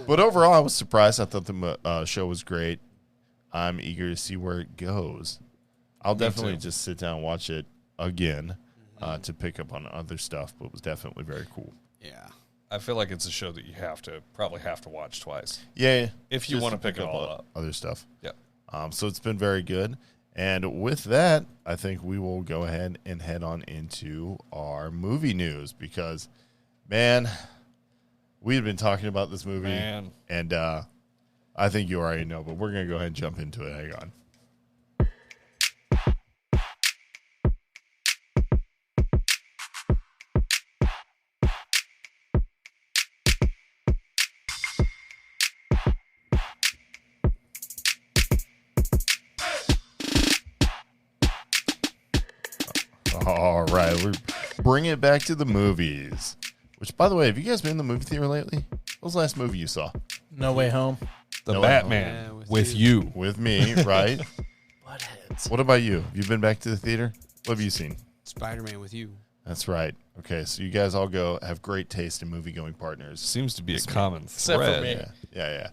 But overall, I was surprised. I thought the show was great. I'm eager to see where it goes. I'll definitely too. just sit down and watch it again to pick up on other stuff, but it was definitely very cool. Yeah. I feel like it's a show that you probably have to watch twice. Yeah. If you just wanna pick it all o- up. Other stuff. Yeah. So it's been very good. And with that, I think we will go ahead and head on into our movie news because, man, we had been talking about this movie. Man. And I think you already know, but we're going to go ahead and jump into it. Hang on. All right, we're bringing it back to the movies. Which, by the way, have you guys been in the movie theater lately? What was the last movie you saw? No Way Home. The No, Batman yeah, with you. With me, right? Buttheads. What about you? Have you been back to the theater? What have you seen? Spider-Man with you. That's right. Okay, so you guys all have great taste in movie-going partners. Seems to be a common Except for thread. me. Yeah.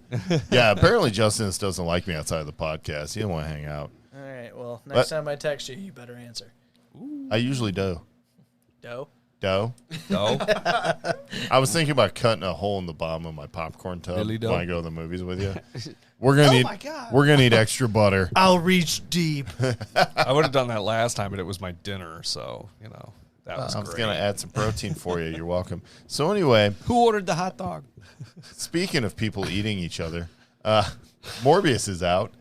Yeah, apparently Justin doesn't like me outside of the podcast. He don't want to hang out. All right. Well, What? next time I text you, you better answer. I usually do. Doe. Doe? No? I was thinking about cutting a hole in the bottom of my popcorn tub Really, when Doe? I go to the movies with you. We're gonna need my God. we're gonna need extra butter. I'll reach deep. I would have done that last time, but it was my dinner, so, you know. That was I was great. going to add some protein for you. You're welcome. So anyway, Who ordered the hot dog? speaking of people eating each other, Morbius is out,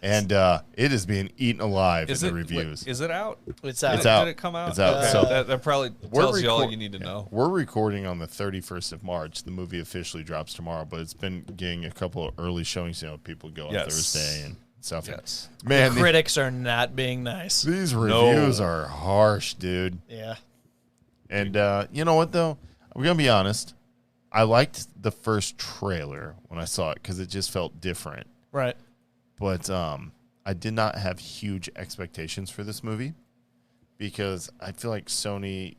and it is being eaten alive in the reviews. Is it out? It's out. It's out. Did it come out? It's out. Okay. So that probably tells you all you need to know. We're recording on the 31st of March. The movie officially drops tomorrow, but it's been getting a couple of early showings. People go on Thursday and stuff. Yes. Man, Critics are not being nice. these reviews are harsh, dude. Yeah. And you know what, though? We're going to be honest. I liked the first trailer when I saw it because it just felt different. Right. But I did not have huge expectations for this movie because I feel like Sony,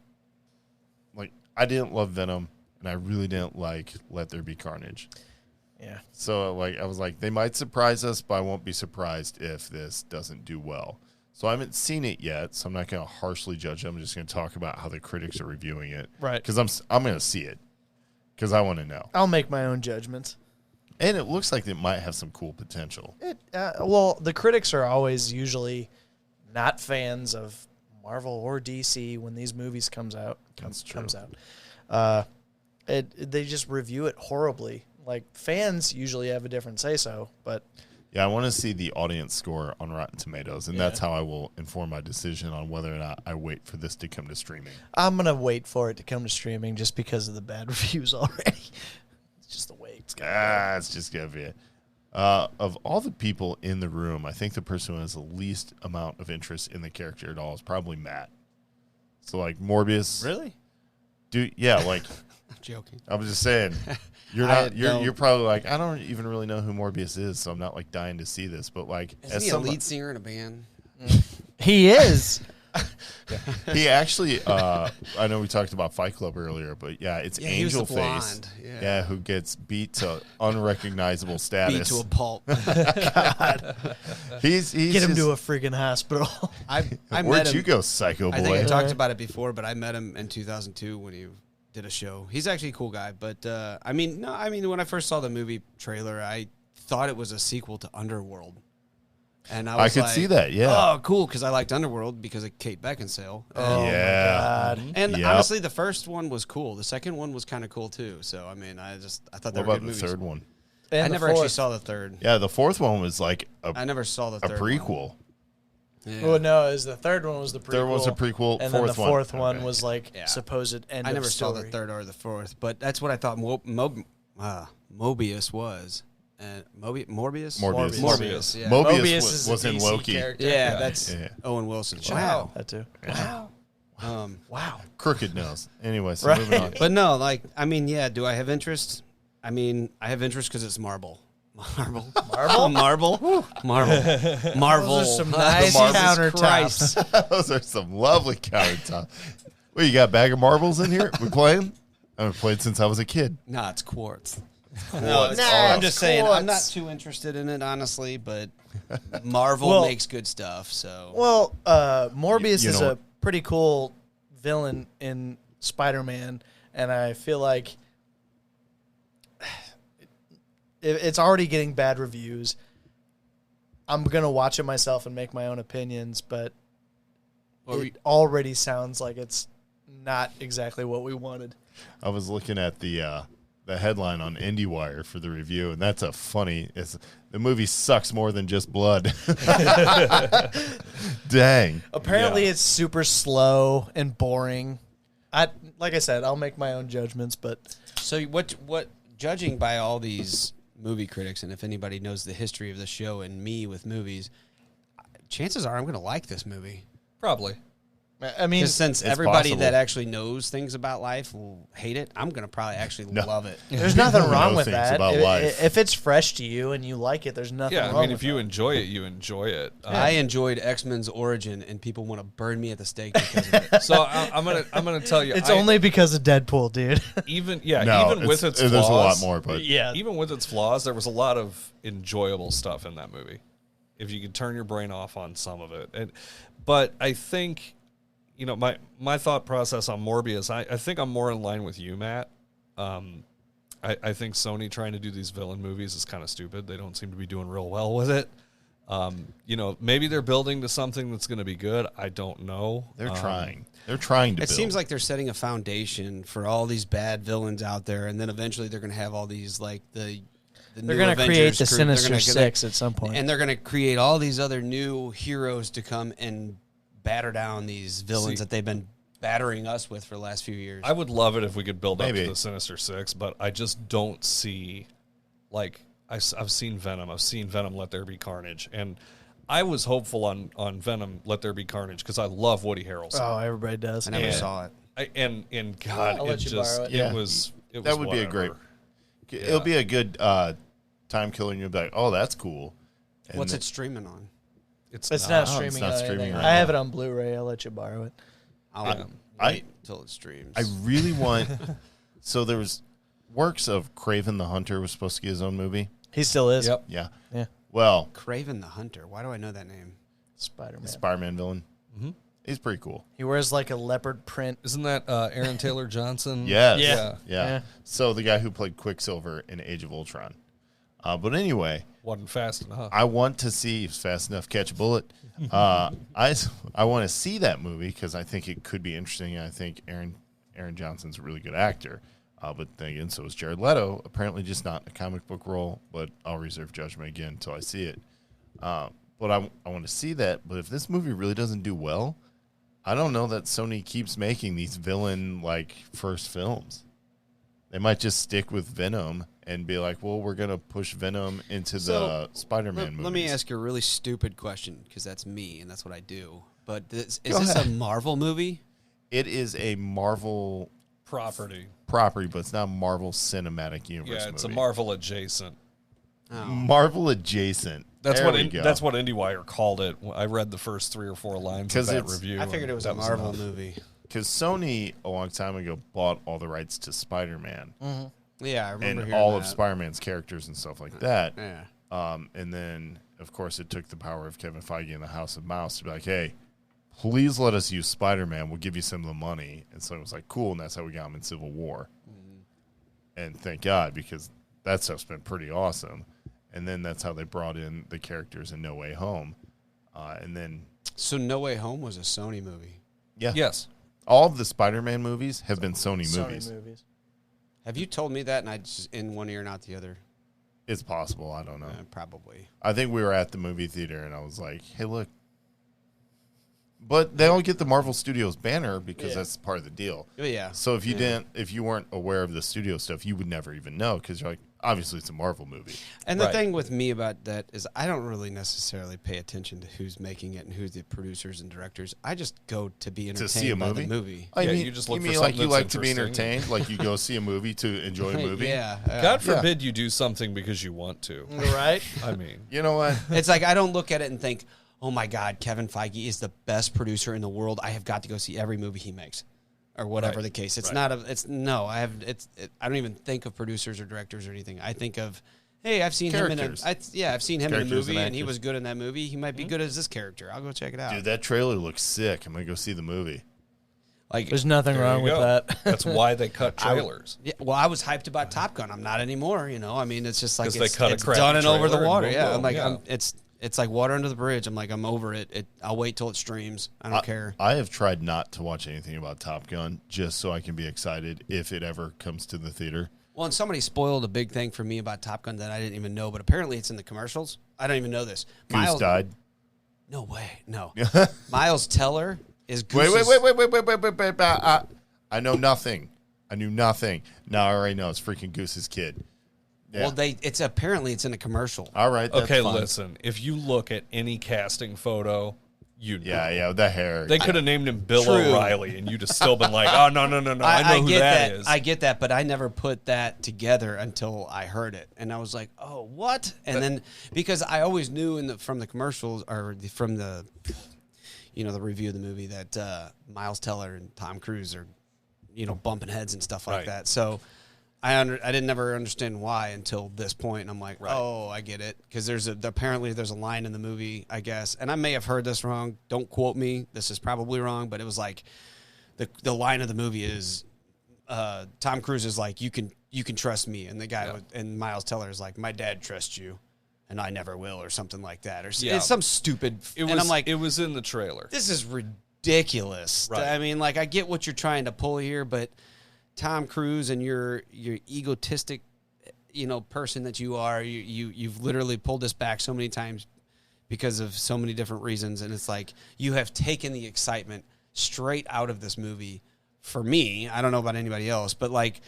I didn't love Venom, and I really didn't like Let There Be Carnage. Yeah. So, I was like, they might surprise us, but I won't be surprised if this doesn't do well. So I haven't seen it yet, so I'm not going to harshly judge it. I'm just going to talk about how the critics are reviewing it. Right. Because I'm going to see it because I want to know. I'll make my own judgments. And it looks like it might have some cool potential. Well, the critics are always usually not fans of Marvel or DC when these movies comes out. They just review it horribly. Like, fans usually have a different say-so, but... Yeah, I want to see the audience score on Rotten Tomatoes, and that's how I will inform my decision on whether or not I wait for this to come to streaming. I'm going to wait for it to come to streaming just because of the bad reviews already. It's just the way it's going. It's just going to be it. Of all the people in the room, I think the person who has the least amount of interest in the character at all is probably Matt. So, Morbius. Really? Dude, yeah, I'm joking. I was just saying, you're probably I don't even really know who Morbius is, so I'm not dying to see this. But Isn't he a lead singer in a band? He is. He actually, I know we talked about Fight Club earlier, but it's Angel he was the Face, blonde. who gets beat to unrecognizable status. Beat to a pulp. He's Get him to a freaking hospital. I Where'd met him. you go, psycho boy? I think I talked about it before, but I met him in 2002 when he did a show. He's actually a cool guy, but when I first saw the movie trailer, I thought it was a sequel to Underworld. And I could see that, yeah. Oh, cool, because I liked Underworld because of Kate Beckinsale. Oh, my God. And honestly, the first one was cool. The second one was kind of cool, too. So, I thought they What were about good the movies. third one? And I the never actually fourth. saw the third. Yeah, the fourth one was I never saw the a third prequel. one. Yeah. Well, no, it was the third one was the prequel. Third one was a prequel. And then the fourth one Okay. was supposed end I never of saw story. the third or the fourth, but that's what I thought Mobius was. And Morbius. Morbius? Yeah. Mobius is was a in DC Loki. character. Yeah, that's Yeah. Owen Wilson. Wow. That too. Wow. Crooked nose. Anyway, so Right. moving on. But no, do I have interest? I have interest because it's Marvel. Marvel? Marvel? Those are some nice Jesus countertops. Christ. Those are some lovely countertops. Well, you got a bag of marbles in here? We playing? I haven't played since I was a kid. Nah, it's quartz. Quartz. I'm just saying, I'm not quartz. too interested in it, honestly, but Marvel makes good stuff, so. Well, Morbius You is know a pretty cool villain in Spider-Man, and I feel like it's already getting bad reviews. I'm going to watch it myself and make my own opinions, but it already sounds like it's not exactly what we wanted. I was looking at the headline on IndieWire for the review, and that's the movie sucks more than just blood. Dang. Apparently, it's super slow and boring. Like I said, I'll make my own judgments, but So what judging by all these movie critics, and if anybody knows the history of the show and me with movies, chances are I'm going to like this movie. Probably. I mean, Because since it's everybody possible. that actually knows things about life will hate it, I'm going to probably actually love it. there's nothing People wrong know with things that. about life. If it's fresh to you and you like it, there's nothing Yeah, wrong I mean, with if you that. enjoy it, you enjoy it. I enjoyed X-Men's origin, and people want to burn me at the stake because of it. So I'm gonna tell you, It's only because of Deadpool, dude. even with its flaws, there's a lot more, but Yeah. even with its flaws, there was a lot of enjoyable stuff in that movie. If you could turn your brain off on some of it, but I think, my thought process on Morbius, I think I'm more in line with you, Matt. I think Sony trying to do these villain movies is kind of stupid. They don't seem to be doing real well with it. Maybe they're building to something that's going to be good. I don't know. They're trying. They're trying to It build. seems like they're setting a foundation for all these bad villains out there, and then eventually they're going to have all these like the They're going to create the Sinister Six at some point. and they're going to create all these other new heroes to come and batter down these villains that they've been battering us with for the last few years. I would love it if we could build up Maybe. to the Sinister Six, but I just don't see, like, I've seen Venom. I've seen Venom Let There Be Carnage. And I was hopeful on Venom Let There Be Carnage because I love Woody Harrelson. Oh, everybody does. I never And saw it. And God, I'll it let you just, borrow it. Yeah. it was that would be a whatever. great. It'll be a good time killer, and you'll be like, oh, that's cool. And What's then- it streaming on? It's not Oh, streaming. it's not on streaming anything. right I have now. it on Blu-ray. I'll let you borrow it. I'll I- wait until it streams. I really want. So there was works of Craven the Hunter was supposed to get his own movie. He still is. Yep. Yeah. Yeah. Well, Craven the Hunter. Why do I know that name? Spider-Man. the Spider-Man villain. Mm-hmm. He's pretty cool. He wears like a leopard print. Isn't that Aaron Taylor Johnson? Yes. Yeah. Yeah. So the guy who played Quicksilver in Age of Ultron. But anyway, Wasn't fast enough. I want to see if it's fast enough to catch a bullet. I want to see that movie because I think it could be interesting. And I think Aaron Johnson's a really good actor. But then again, so is Jared Leto. Apparently, just not a comic book role. But I'll reserve judgment again until I see it. But I want to see that. But if this movie really doesn't do well, I don't know that Sony keeps making these villain like first films. They might just stick with Venom and be like, well, we're going to push Venom into the Spider-Man movies. Let me ask you a really stupid question because that's me and that's what I do. But is Go this ahead. a Marvel movie? It is a Marvel Property. property, but it's not a Marvel Cinematic Universe Yeah, it's movie. a Marvel adjacent. Oh. Marvel adjacent. That's There what we go. that's what IndieWire called it. I read the first 3 or 4 lines 'Cause of that it's- review. I figured it was that a Marvel enough. movie. Because Sony, a long time ago, bought all the rights to Spider-Man Yeah, I remember and hearing all that. of Spider-Man's characters and stuff like that. Yeah. And then, of course, it took the power of Kevin Feige and the House of Mouse to be like, hey, please let us use Spider-Man. We'll give you some of the money. And so it was like, cool. And that's how we got him in Civil War. And thank God, because that stuff's been pretty awesome. And then that's how they brought in the characters in No Way Home. And then, So No Way Home was a Sony movie. yeah. Yes. All of the Spider-Man movies have been Sony movies. Sony movies. Have you told me that and I just in one ear, not the other? It's possible. I don't know. Probably. I think we were at the movie theater and I was like, hey, look. But they all get the Marvel Studios banner because that's part of the deal. Oh, yeah. So if you weren't aware of the studio stuff, you would never even know because you're like, obviously it's a Marvel movie. And the Right. thing with me about that is I don't really necessarily pay attention to who's making it and who's the producers and directors. I just go to be entertained To see a by movie? the movie. I Yeah, mean, you just look for mean like something you that's like to be interesting. entertained, like you go see a movie to enjoy a movie. Yeah. God forbid you do something because you want to. Right? I mean, You know what? It's like I don't look at it and think, oh my God, Kevin Feige is the best producer in the world. I have got to go see every movie he makes. Or whatever Right. the case. It's Right. not a it's no, I don't even think of producers or directors or anything. I think of hey, I've seen Characters. him I've seen him in a Characters and movie and he actors. was good in that movie. He might be good as this character. I'll go check it out. Dude, that trailer looks sick. I'm going to go see the movie. Like There's nothing there wrong you with go. that. That's why they cut trailers. Yeah, well, I was hyped about Top Gun. I'm not anymore. You know, I mean, it's just like 'Cause they it's, cut a it's crappy done and over the trailer and water. boom, Yeah, boom, I'm like, yeah. it's like water under the bridge. I'm like, I'm over it. I'll wait till it streams. I don't care. I have tried not to watch anything about Top Gun just so I can be excited if it ever comes to the theater. Well, and somebody spoiled a big thing for me about Top Gun that I didn't even know, but apparently it's in the commercials. I don't even know this. Goose died. No way. No. Miles Teller is Wait, Goose's. wait. I know nothing. I knew nothing. Now I already know it's freaking Goose's kid. Yeah. Well, it's apparently it's in a commercial. All right. That's Okay, fine. listen. If you look at any casting photo, you'd know. Yeah, the hair. They could have named him Bill True. O'Reilly, and you'd have still been like, "Oh no! I know who get that is." I get that, but I never put that together until I heard it, and I was like, "Oh, what?" And then because I always knew from the commercials or from the, the review of the movie that Miles Teller and Tom Cruise are, bumping heads and stuff like Right. that. So I didn't never understand why until this point, and I'm like, oh, I get it, because apparently there's a line in the movie, I guess, and I may have heard this wrong. Don't quote me. This is probably wrong, but it was like the line of the movie is Tom Cruise is like, you can trust me, and the guy and Miles Teller is like, my dad trusts you, and I never will, or something like that, or Yeah. it's some stupid. It was, and I'm like, it was in the trailer. this is ridiculous. Right. I mean, like, I get what you're trying to pull here, but Tom Cruise and your egotistic, person that you are, you've literally pulled this back so many times because of so many different reasons, and it's like you have taken the excitement straight out of this movie. For me, I don't know about anybody else, but like,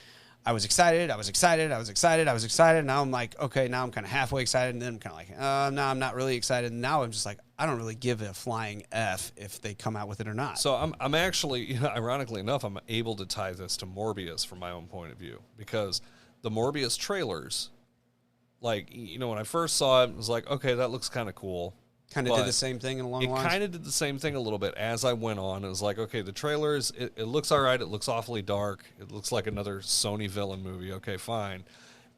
I was excited. Now I'm like, okay, now I'm kind of halfway excited, and then I'm kind of like, no, I'm not really excited. And now I'm just like, I don't really give a flying F if they come out with it or not. So I'm actually, ironically enough, I'm able to tie this to Morbius from my own point of view, because the Morbius trailers, like, when I first saw it, it was like, okay, that looks kind of cool. Kind of did But the same thing in a long It lines. kind of did the same thing a little bit as I went on. It was like, okay, the trailers, it looks all right. It looks awfully dark. It looks like another Sony villain movie. Okay, fine.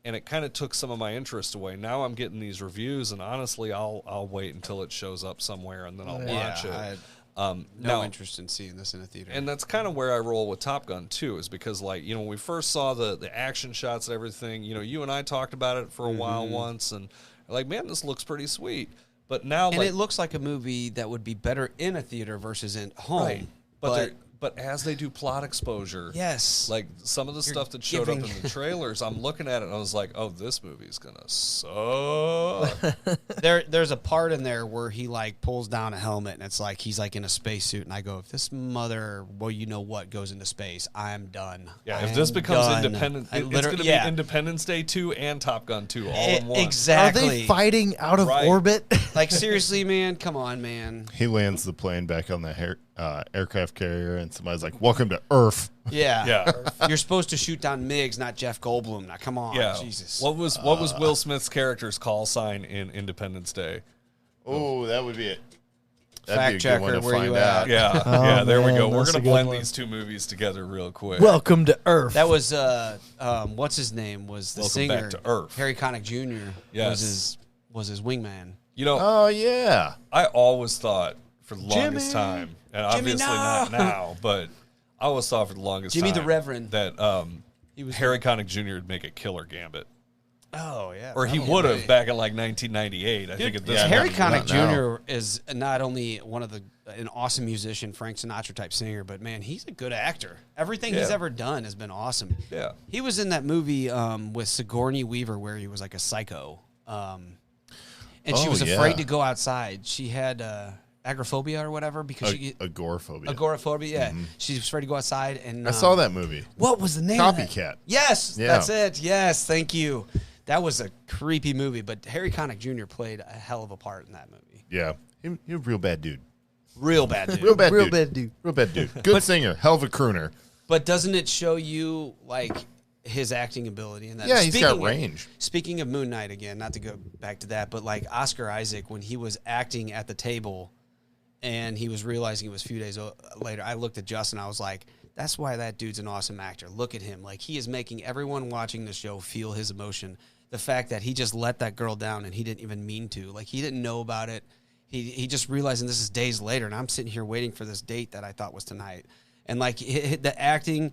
And it kind of took some of my interest away. Now I'm getting these reviews, and honestly, I'll wait until it shows up somewhere, and then I'll watch I it. had No no interest in seeing this in a theater. And that's kind of where I roll with Top Gun, too, is because, like, when we first saw the action shots and everything, you and I talked about it for a while once, and like, man, this looks pretty sweet. But now, and like, it looks like a movie that would be better in a theater versus at home. right. But as they do plot exposure, yes, like some of the stuff that showed up in the trailers, I'm looking at it and I was like, oh, this movie's gonna suck. there's a part in there where he like pulls down a helmet and it's like he's like in a spacesuit, and I go, if this mother, well, you know what goes into space, I'm done. Yeah, if this becomes done. Independence, it's going to be Independence Day 2 and Top Gun 2 all in one. Exactly. Are they fighting out of Right. orbit? Like, seriously, man, come on, man. He lands the plane back on the aircraft carrier, and somebody's like, "Welcome to Earth." Yeah, Yeah. You're supposed to shoot down Miggs, not Jeff Goldblum. Now, come on, Yeah. Jesus. What was Will Smith's character's call sign in Independence Day? Oh, that would be it. Fact checker, where you at? Yeah, Oh, there we man, go. We're that's going a to good blend one. these two movies together real quick. Welcome to Earth. That was what's his name? Was the Welcome singer back to Earth. Harry Connick Jr. Yes. was his wingman. Oh yeah. I always thought for the longest Jimmy. time, and Jimmy, obviously no. not now, but I always thought for the longest Jimmy time the Reverend. that Harry Connick Jr. would make a killer Gambit. Oh yeah, Or he would have back in like 1998. I think at this Yeah, point. Harry not Connick now. Jr. is not only an awesome musician, Frank Sinatra type singer, but man, he's a good actor. Everything he's Yeah. ever done has been awesome. Yeah. He was in that movie with Sigourney Weaver where he was like a psycho, and she Oh, was yeah. afraid to go outside. She had agoraphobia or whatever because she Agoraphobia. agoraphobia. Yeah, she was afraid to go outside. And I saw that movie. What was the name? of that? Copycat. Yes, Yeah. that's it. Yes, thank you. That was a creepy movie, but Harry Connick Jr. played a hell of a part in that movie. Yeah, he a real bad dude. Real bad dude. Real bad Real dude. bad dude. Real bad dude. Good singer. Hell of a crooner. But doesn't it show you like his acting ability in that? Yeah, he's got Speaking of- range. Speaking of Moonknight again, not to go back to that, but like Oscar Isaac when he was acting at the table and he was realizing it was a few days later, I looked at Justin, I was like, that's why that dude's an awesome actor. Look at him. Like, he is making everyone watching the show feel his emotion. The fact that he just let that girl down and he didn't even mean to. Like, he didn't know about it. He just realizing this is days later, and I'm sitting here waiting for this date that I thought was tonight. And, like, the acting,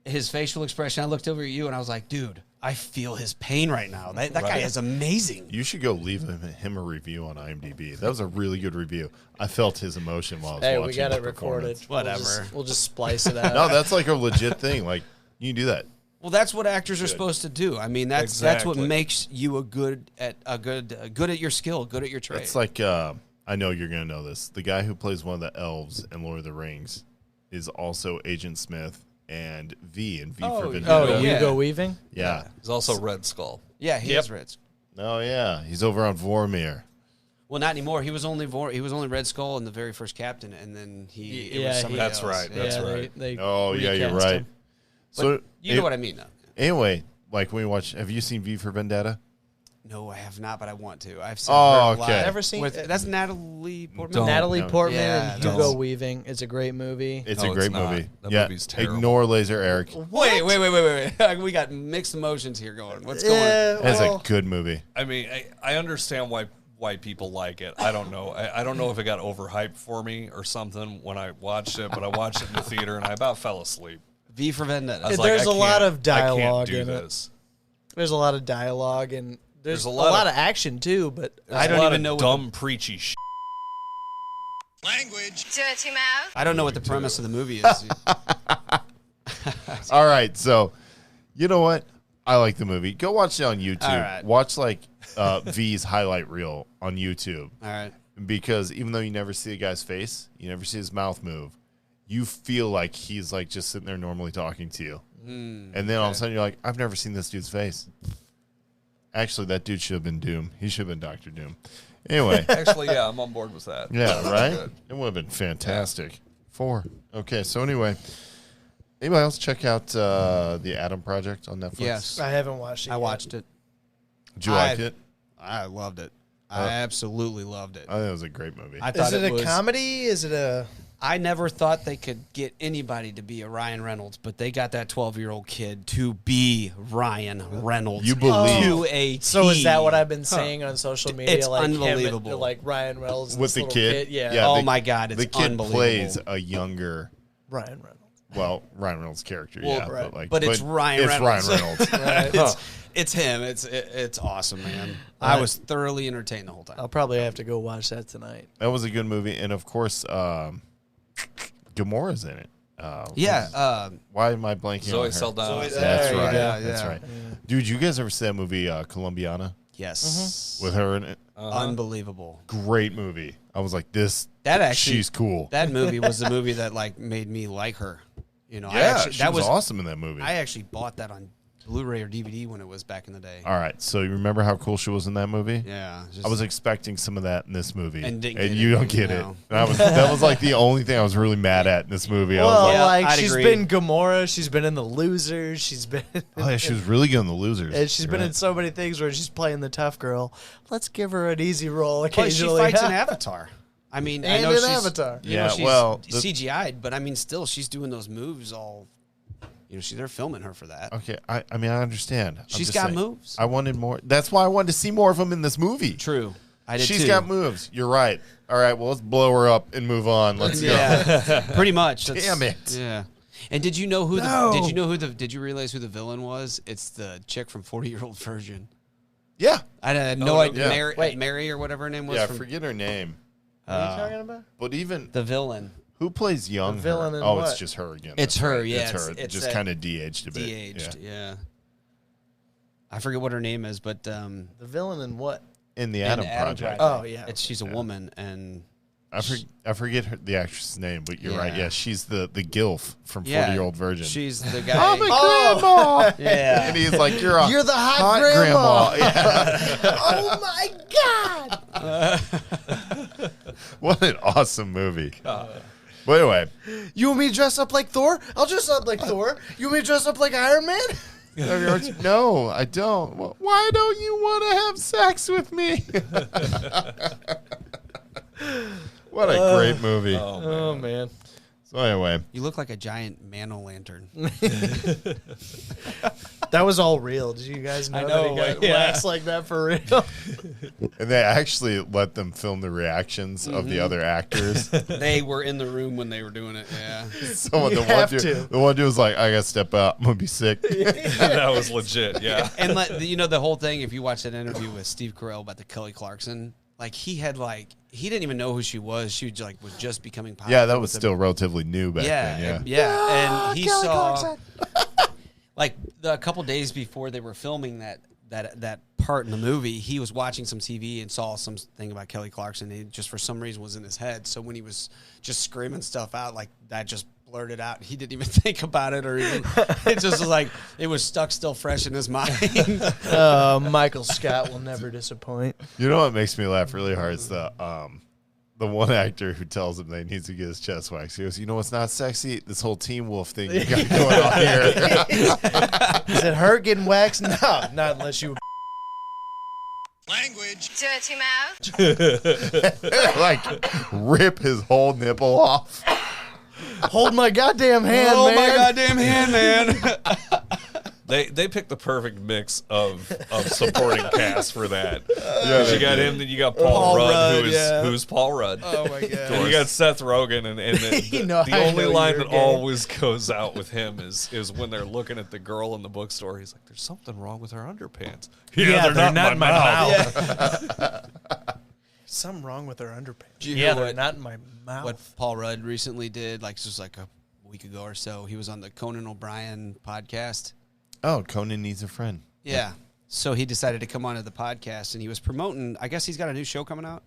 his facial expression, I looked over at you, and I was like, dude, I feel his pain right now. That guy is amazing. You should go leave him a review on IMDb. That was a really good review. I felt his emotion while I was Hey, watching we got his it recorded. performance. Whatever. We'll just splice it out. No, that's like a legit thing. Like, you can do that. Well, that's what actors are supposed to do. I mean, that's what Exactly. makes you good at your skill, good at your trade. It's like, I know you're going to know this. The guy who plays one of the elves in Lord of the Rings is also Agent Smith and V in V for Vendetta. Oh, Yeah. Hugo Weaving? Yeah. He's also Red Skull. yeah, he is Red. Oh, yeah. He's over on Vormir. Well, not anymore. He was only Red Skull in the very first Captain, and then it was somebody That's else. right. Yeah. That's yeah, right. They Oh, yeah, you're recast right. him. So, You know what I mean, though. Anyway, like when we watch, have you seen V for Vendetta? No, I have not, but I want to. I've seen Oh, her live. okay. Never seen With, that's Natalie Portman. Don't. Natalie No. Portman Yeah, and don't. Hugo Weaving. It's a great movie. It's No, a great it's not. movie. That yeah, movie's terrible. Ignore Laser Eric. Wait. We got mixed emotions here going. What's going on? That's well, a good movie. I mean, I understand why people like it. I don't know. I don't know if it got overhyped for me or something when I watched it, but I watched it in the theater and I about fell asleep. V for Vendetta. I was There's like, a lot I of dialogue can't do in it. this. There's a lot of dialogue, and There's a lot of action too, but I don't even know dumb preachy shit. I don't know what the premise of the movie is. All right, so you know what? I like the movie. Go watch it on YouTube. All right. Watch like V's highlight reel on YouTube. All right. Because even though you never see the guy's face, you never see his mouth move, you feel like he's like just sitting there normally talking to you. And then all of a sudden you're like, I've never seen this dude's face. Actually, that dude should have been Doom. He should have been Dr. Doom. Anyway. Actually, yeah, I'm on board with that. Yeah, right? Good. It would have been fantastic. 4. Okay, so anyway. Anybody else check out the Adam Project on Netflix? Yes. I haven't watched it. I watched it. Did you like it? I loved it. I absolutely loved it. I think it was a great movie. I thought Is it was, a comedy? Is it a... I never thought they could get anybody to be a Ryan Reynolds, but they got that 12-year-old kid to be Ryan Reynolds. You believe. To a T. So is that what I've been saying on social media? It's like unbelievable. Like Ryan Reynolds and With this the little kid? Yeah. Oh the- my God, it's the kid unbelievable. plays a younger, Ryan Reynolds. well, Ryan Reynolds' character, Well, yeah. right. But it's Ryan Reynolds. It's Ryan Reynolds. Right. It's him. It's awesome, man. I was thoroughly entertained the whole time. I'll probably have to go watch that tonight. That was a good movie. And, of course, Gamora's in it. Yeah. Why am I blanking Zoe on her? Saldana. That's There you right. go. That's right. Dude, you guys ever see that movie, Colombiana? Yes. With her in it? Unbelievable. Great movie. I was like, She's cool. That movie was the movie that like made me like her. You know, Yeah, that she was awesome in that movie. I actually bought that on Blu-ray or DVD when it was back in the day. All right, so you remember how cool she was in that movie? Yeah. I was expecting some of that in this movie, And didn't get you it, don't get it. no. And that was like the only thing I was really mad at in this movie. I was Well, like, Yeah, like I'd she's agree. been Gamora, she's been in The Losers, she's been oh yeah, she was really good in The Losers. and she's been Right. in so many things where she's playing the tough girl. Let's give her an easy role But she occasionally. fights in Avatar. I mean, I And know in she's Avatar. you know, Yeah, she's well, CGI'd, but I mean, still, she's doing those moves all. You know, they're filming her for that. Okay, I mean I understand. I'm She's just got saying, moves. I wanted more. That's why I wanted to see more of them in this movie. True, I did She's too. got moves. You're right. All right, well let's blow her up and move on. Let's go. Yeah, pretty much. That's- Damn it. Yeah. And did you know who? No. Did you realize who the villain was? It's the chick from 40-Year-Old Virgin. Yeah. I had no idea. yeah. Mary or whatever her name was. Yeah, I from forget her name. What are you talking about? But even the villain. who plays young? The villain her? in Oh, what? it's just her again. It's That's her, right. yeah, It's her. it's Just that kind of de-aged a bit. De-aged. Yeah. Yeah. I forget what her name is, but The villain in what? In the in Adam, the Adam Project. Oh, yeah. she's a woman, and I forget the actress's name, but you're right. Yeah. Yeah, she's the gilf from yeah, 40-Year-Old Virgin. She's the guy. I'm a grandma. Yeah. And he's like, you're the hot grandma. Yeah. Oh my God! What an awesome movie. But anyway, You want me to dress up like Thor? I'll dress up like Thor. You want me to dress up like Iron Man? no, I don't. Well, why don't you want to have sex with me? What a great movie. Oh man. So anyway, You look like a giant man-o'-lantern. That was all real. Did you guys know, I know, that he got yeah. waxed like that for real? and they actually let them film the reactions of the other actors. They were in the room when they were doing it. Yeah. So You the have one to. dude, the one dude was like, "I gotta step out. I'm gonna be sick." That was legit. Yeah. And like, you know the whole thing. If you watch that interview with Steve Carell about the Kelly Clarkson, like he didn't even know who she was. She was just becoming popular. Yeah, that was with still relatively new back then. Yeah. yeah. And he saw like a couple days before they were filming that part in the movie, he was watching some TV and saw something about Kelly Clarkson. He just for some reason was in his head. So when he was just screaming stuff out, like that just blurted out. He didn't even think about it or even. It just was like it was stuck still fresh in his mind. Michael Scott will never disappoint. You know what makes me laugh really hard is the one actor who tells him they need to get his chest waxed. He goes, "You know what's not sexy? This whole Teen Wolf thing you got going on here." Is it her getting waxed? No, not unless you. Dirty mouth. Like rip his whole nipple off. Hold my goddamn hand, oh man. my goddamn hand, man! They picked the perfect mix of supporting cast for that. Yeah, you got him, then you got Paul Rudd, who's Paul Rudd. Oh my god! And you got Seth Rogen, and the only line that always goes out with him is when they're looking at the girl in the bookstore. He's like, "There's something wrong with her underpants." Yeah, they're not in my mouth. Yeah. Something wrong with her underpants. Did you Yeah, hear they're what- not in my mouth. What Paul Rudd recently did, like just like a week ago or so, he was on the Conan O'Brien podcast. Oh, Conan needs a friend. Yeah. So he decided to come onto the podcast, and he was promoting. I guess he's got a new show coming out.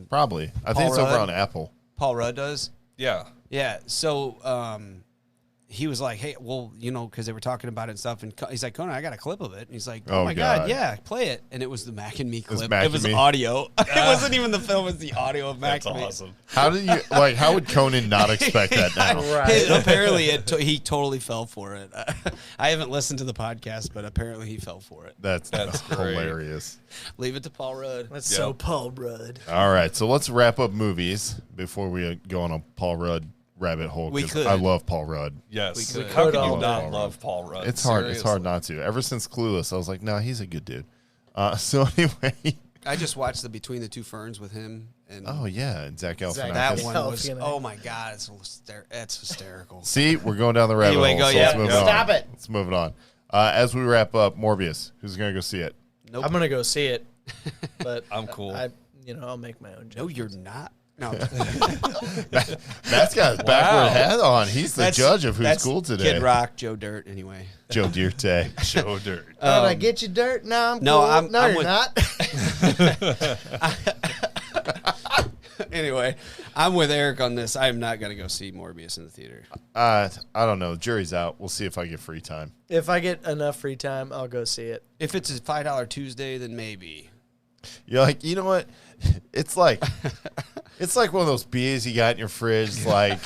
Probably. I Paul think it's over Rudd? on Apple. Paul Rudd does. Yeah. Yeah. So he was like, "Hey, well, you know," because they were talking about it and stuff. And he's like, "Conan, I got a clip of it." And he's like, "Oh, Oh, my God, God. yeah, play it." And it was the Mac and Me was clip. Mac It was and Me? audio. It wasn't even the film; it was the audio of Mac That's and Me. awesome. How did you like? How would Conan not expect that now? Right. Apparently, he totally fell for it. I haven't listened to the podcast, but apparently he fell for it. That's great. hilarious. Leave it to Paul Rudd. That's so Paul Rudd. All right, so let's wrap up movies before we go on a Paul Rudd rabbit hole. We 'Cause could. I love Paul Rudd. Yes. We could. How could can you all not Paul love Paul Rudd? It's hard. It's hard Seriously. not to. Ever since Clueless, I was like, no, he's a good dude. So anyway, I just watched the Between the Two Ferns with him, and oh yeah, and Zach Galifianakis. that one was. Galifianakis. Oh my God, it's hysterical. See, we're going down the rabbit Anyway, hole. go, so yeah. let's move Stop on. it. Let's move it on. As we wrap up, Morbius. Who's gonna go see it? Nope. I'm gonna go see it, but I'm cool. I'll make my own. No, you're not. No, Matt's got his backward hat on. He's the judge of who's that's cool today. Kid Rock, Joe Dirt. Anyway, Joe Dirte. Joe Dirt. Did I get you dirt? No, I'm no, cool. I'm- no, I'm you're with- not. anyway, I'm with Eric on this. I am not going to go see Morbius in the theater. I don't know. Jury's out. We'll see if I get free time. If I get enough free time, I'll go see it. If it's a $5 Tuesday, then maybe. You're like, you know what? It's like one of those beers you got in your fridge. Like,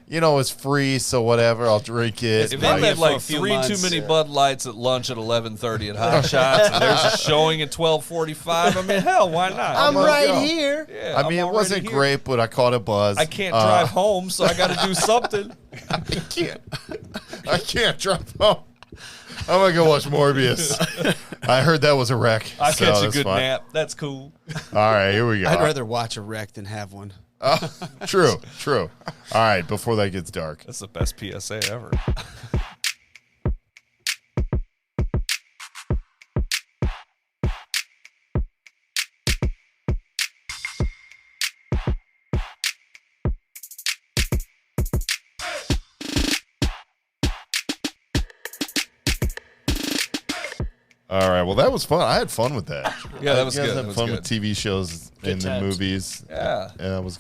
you know, it's free, so whatever. I'll drink it. If been I there had for a like few 3 months, too many yeah. Bud Lights at lunch at 11:30 at Hot Shots, and there's a showing at 12:45. I mean, hell, why not? I'm gonna right go. here. Yeah, I I'm mean, it already wasn't here. great, but I caught a buzz. I can't drive home, so I got to do something. I can't drive home. I'm gonna go watch Morbius. I heard that was a wreck. I so catch a that's good fine. nap. That's cool. All right, here we go. I'd rather watch a wreck than have one. True. All right, before that gets dark. That's the best PSA ever. All right, well, that was fun. I had fun with that. Yeah, that was You guys good. had That was fun good. with TV shows and the times. movies. Yeah. Yeah, it was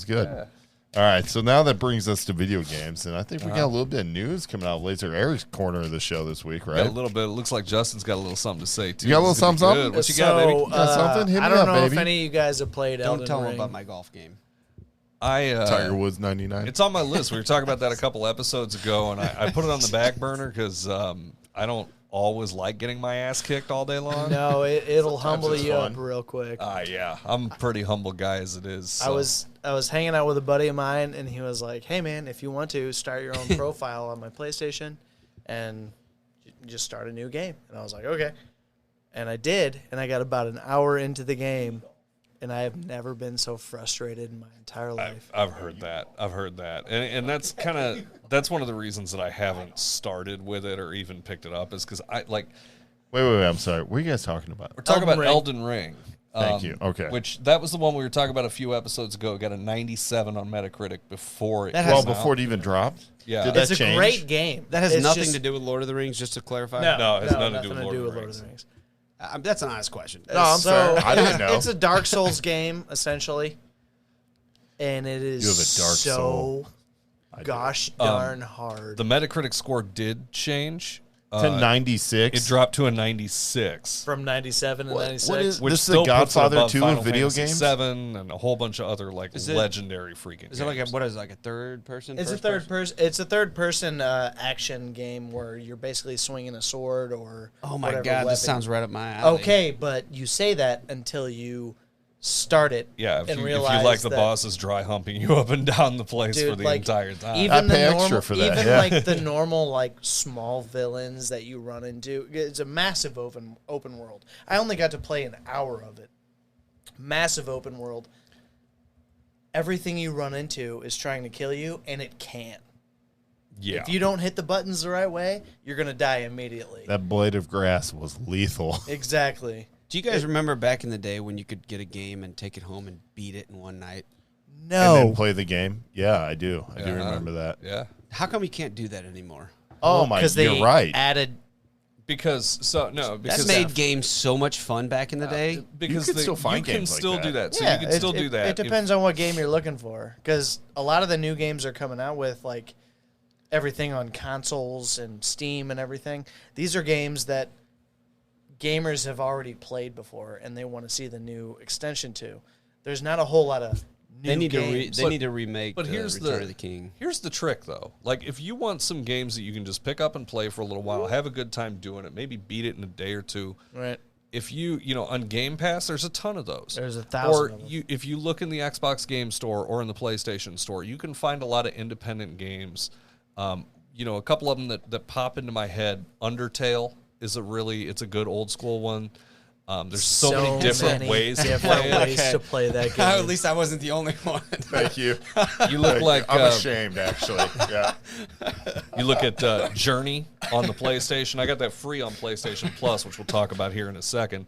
good. All right, so now that brings us to video games, and I think we got a little bit of news coming out later. Eric's corner of the show this week, Got right? a little bit. It looks like Justin's got a little something to say too. You got a little This is gonna be something? good. What you got, baby? Got something? Hit I me don't up, know if baby. any of you guys have played Don't Elden tell Ring. them about my golf game. Tiger Woods 99. It's on my list. We were talking about that a couple episodes ago, and I put it on the back burner because I don't always like getting my ass kicked all day long. No, it'll humble it's you fun. up real quick. Yeah, I'm a pretty humble guy as it is. So. I was hanging out with a buddy of mine, and he was like, "Hey, man, if you want to start your own profile on my PlayStation, and just start a new game." And I was like, "Okay," and I did, and I got about an hour into the game, and I have never been so frustrated in my entire life. I've heard that. And that's that's one of the reasons that I haven't started with it or even picked it up is because Wait, I'm sorry. What are you guys talking about? we're talking Elden about Ring. Elden Ring. Thank you. Okay. Which that was the one we were talking about a few episodes ago. It got a 97 on Metacritic before it. That came has- out. Before it even dropped? Yeah. Did that It's a change? great game. That has It's nothing just- to do with Lord of the Rings, just to clarify. No, it has nothing to do with Lord of the Lord of the Rings. That's an honest question. No, I'm sorry. I didn't know. It's a Dark Souls game, essentially. And it is You have a dark so soul. gosh darn hard. The Metacritic score did change. To 96. It dropped to a 96. From 97 to 96. what is- Which This is the still puts it Godfather above 2 of Final video Fantasy games? 7 and a whole bunch of other like Is it- legendary freaking Is it like a, games. what is it, like a third person? It's a first third person. It's a third person action game where you're basically swinging a sword or Oh my whatever God, weapon. this sounds right up my alley. Okay, but you say that until you start it. Yeah, if and you realize like the that, bosses dry humping you up and down the place dude, for the like, entire time. Even I the pay extra normal, for that, even yeah. like the normal like small villains that you run into. It's a massive open world. I only got to play an hour of it. Massive open world. Everything you run into is trying to kill you, and it can't. yeah. If you don't hit the buttons the right way, you're gonna die immediately. That blade of grass was lethal. Exactly. Do you guys remember back in the day when you could get a game and take it home and beat it in one night? No. And then play the game. Yeah, I do. I do Yeah. remember that. Yeah. How come you can't do that anymore? Oh my, because you're they right. added. Because That made games so much fun back in the day. because You can still find you can games like still that. do that. So Yeah, you can still do that. It depends on what game you're looking for, because a lot of the new games are coming out with like everything on consoles and Steam and everything. These are games that gamers have already played before, and they want to see the new extension to. There's not a whole lot of new They need games. to need to remake But here's Return of the King. Here's the trick, though. Like, if you want some games that you can just pick up and play for a little while, have a good time doing it, maybe beat it in a day or two. Right. If you on Game Pass, there's a ton of those. There's 1,000 Or of them. if you look in the Xbox Game Store or in the PlayStation Store, you can find a lot of independent games. A couple of them that pop into my head. Undertale is it's a good old school one. There's so many different ways to play it. ways to play that game. At least I wasn't the only one. Thank you. You look like I'm ashamed, actually. Yeah. you look at Journey on the PlayStation. I got that free on PlayStation Plus, which we'll talk about here in a second.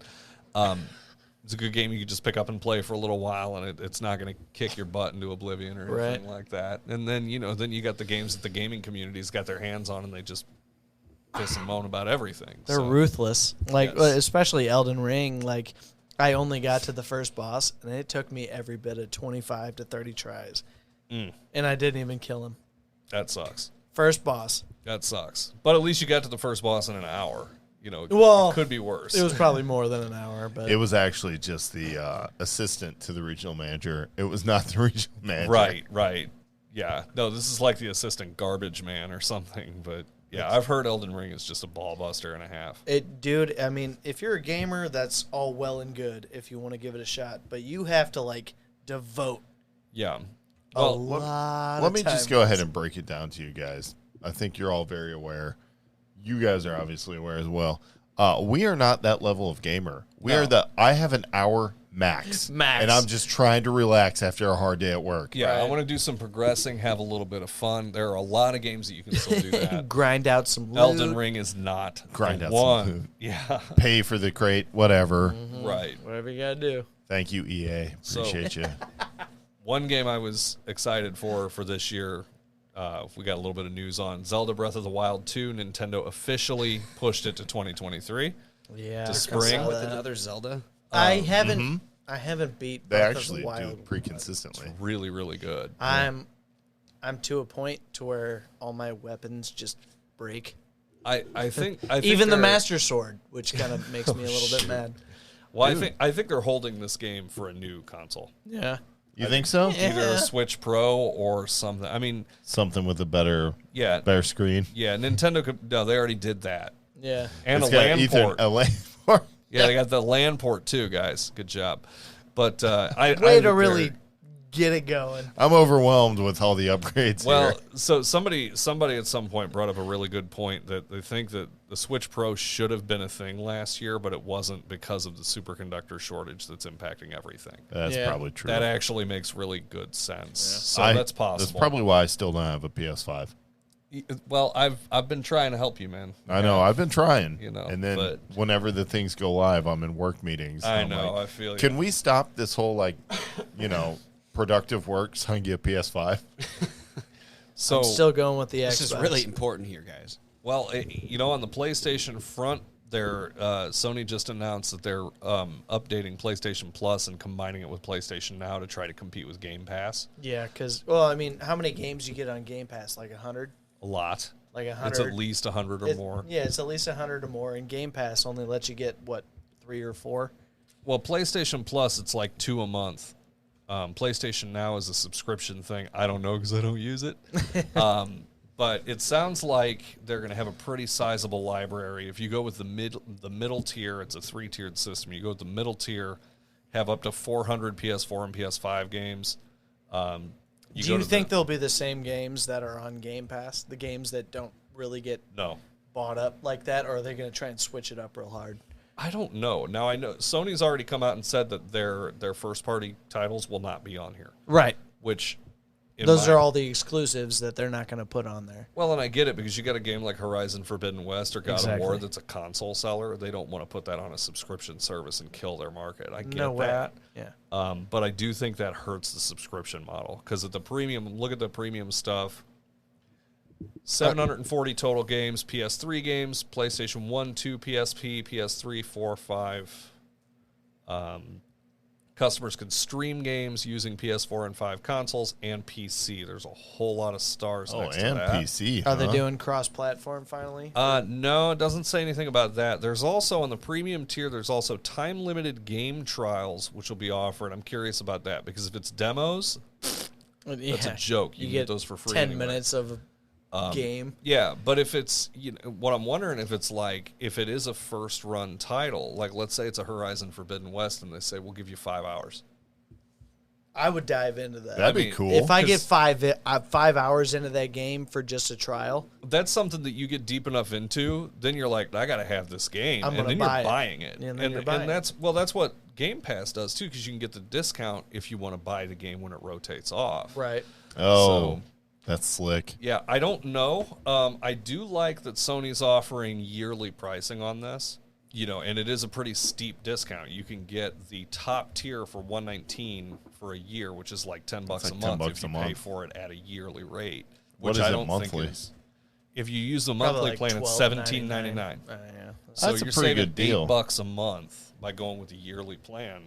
It's a good game you can just pick up and play for a little while, and it's not going to kick your butt into oblivion or anything like that. And then then you got the games that the gaming community's got their hands on, and they just piss and moan about everything. They're ruthless. Like, Yes. especially Elden Ring. Like, I only got to the first boss, and it took me every bit of 25 to 30 tries. And I didn't even kill him. That sucks. First boss. That sucks. But at least you got to the first boss in an hour. Well, it could be worse. It was probably more than an hour, but It was actually just the assistant to the regional manager. It was not the regional manager. Right. Yeah. No, this is like the assistant garbage man or something. But yeah, I've heard Elden Ring is just a ball buster and a half. dude, I mean, if you're a gamer, that's all well and good if you want to give it a shot. But you have to, like, devote Yeah. a Well, lot Let of me time just go to ahead this. and break it down to you guys. I think you're all very aware. You guys are obviously aware as well. We are not that level of gamer. We No. are I have an hour max. Max. And I'm just trying to relax after a hard day at work. yeah, I Right. want to do some progressing, have a little bit of fun. There are a lot of games that you can still do that. Grind out some loot. Elden Ring is not Grind the out some one. food. Yeah. Pay for the crate, whatever. Right. Whatever you got to do. Thank you, EA. So- Appreciate you. One game I was excited for this year, we got a little bit of news on Zelda Breath of the Wild 2. Nintendo officially pushed it to 2023. Yeah. To I spring. saw With that. another Zelda? I haven't beat They Breath actually of the Wild. do pretty consistently. Really, really good. I'm to a point to where all my weapons just break. I think Even the they're- Master Sword, which kind of makes me a little bit mad. Well, I think they're holding this game for a new console, Yeah. You think so? either a Switch Pro or something. I mean, Something with a better screen. yeah. Nintendo could. No, they already did that, Yeah. and It's a got LAN port. a LAN port. Yeah, they got the LAN port too, guys. Good job. But I Way I to think really they're- get it going. I'm overwhelmed with all the upgrades Well, here. so somebody at some point brought up a really good point that they think that the Switch Pro should have been a thing last year, but it wasn't because of the superconductor shortage that's impacting everything. That's Yeah. probably true. That actually makes really good sense. So I- that's possible. That's probably why I still don't have a PS5. Well, I've been trying to help you, man. I know. I've been trying. And then but- whenever the things go live, I'm in work meetings. I I'm know, like, I feel you. Can we stop this whole, productive work so I can get a PS5? So I'm still going with the Xbox. This is really important here, guys. well, on the PlayStation front, Sony just announced that they're updating PlayStation Plus and combining it with PlayStation Now to try to compete with Game Pass. Yeah, because, well, I mean, how many games you get on Game Pass? Like 100? A lot. Like 100? It's at least 100 or more. Yeah, it's at least 100 or more, and Game Pass only lets you get, 3 or 4? Well, PlayStation Plus, it's like 2 a month. PlayStation Now is a subscription thing. I don't know because I don't use it. But it sounds like they're going to have a pretty sizable library. If you go with the middle tier, it's a 3-tiered system. You go with the middle tier, have up to 400 PS4 and PS5 games. Do you think they'll be the same games that are on Game Pass? The games that don't really get bought up like that? Or are they going to try and switch it up real hard? I don't know. Now, I know Sony's already come out and said that their first-party titles will not be on here. Right. Which... Those are all the exclusives that they're not going to put on there. Well, and I get it, because you got a game like Horizon Forbidden West or God of War that's a console seller. They don't want to put that on a subscription service and kill their market. I get that. Yeah. But I do think that hurts the subscription model, because at the premium, look at the premium stuff. 740 total games, PS3 games, PlayStation 1, 2, PSP, PS3, 4, 5. Customers can stream games using PS4 and 5 consoles and PC. There's a whole lot of stars next to that. PC. Are they doing cross-platform finally? No, it doesn't say anything about that. There's also, on the premium tier, there's also time-limited game trials, which will be offered. I'm curious about that, because if it's demos, that's a joke. You get those for free 10 anyway. minutes of game. Yeah, but if it's, what I'm wondering, if it's like, if it is a first run title, like let's say it's a Horizon Forbidden West and they say, we'll give you 5 hours. I would dive into that. That'd be cool. If I get 5 hours into that game for just a trial. That's something that you get deep enough into, then you're like, I got to have this game. And then you're buying it. And that's what Game Pass does too, because you can get the discount if you want to buy the game when it rotates off. Right. Oh. That's slick. Yeah, I don't know. I do like that Sony's offering yearly pricing on this, and it is a pretty steep discount. You can get the top tier for $119 for a year, which is like $10 a month if you pay for it at a yearly rate. Which I don't think is. If you use the monthly plan, it's $17.99. Yeah. So That's a you're pretty saving good deal. $8 a month by going with the yearly plan.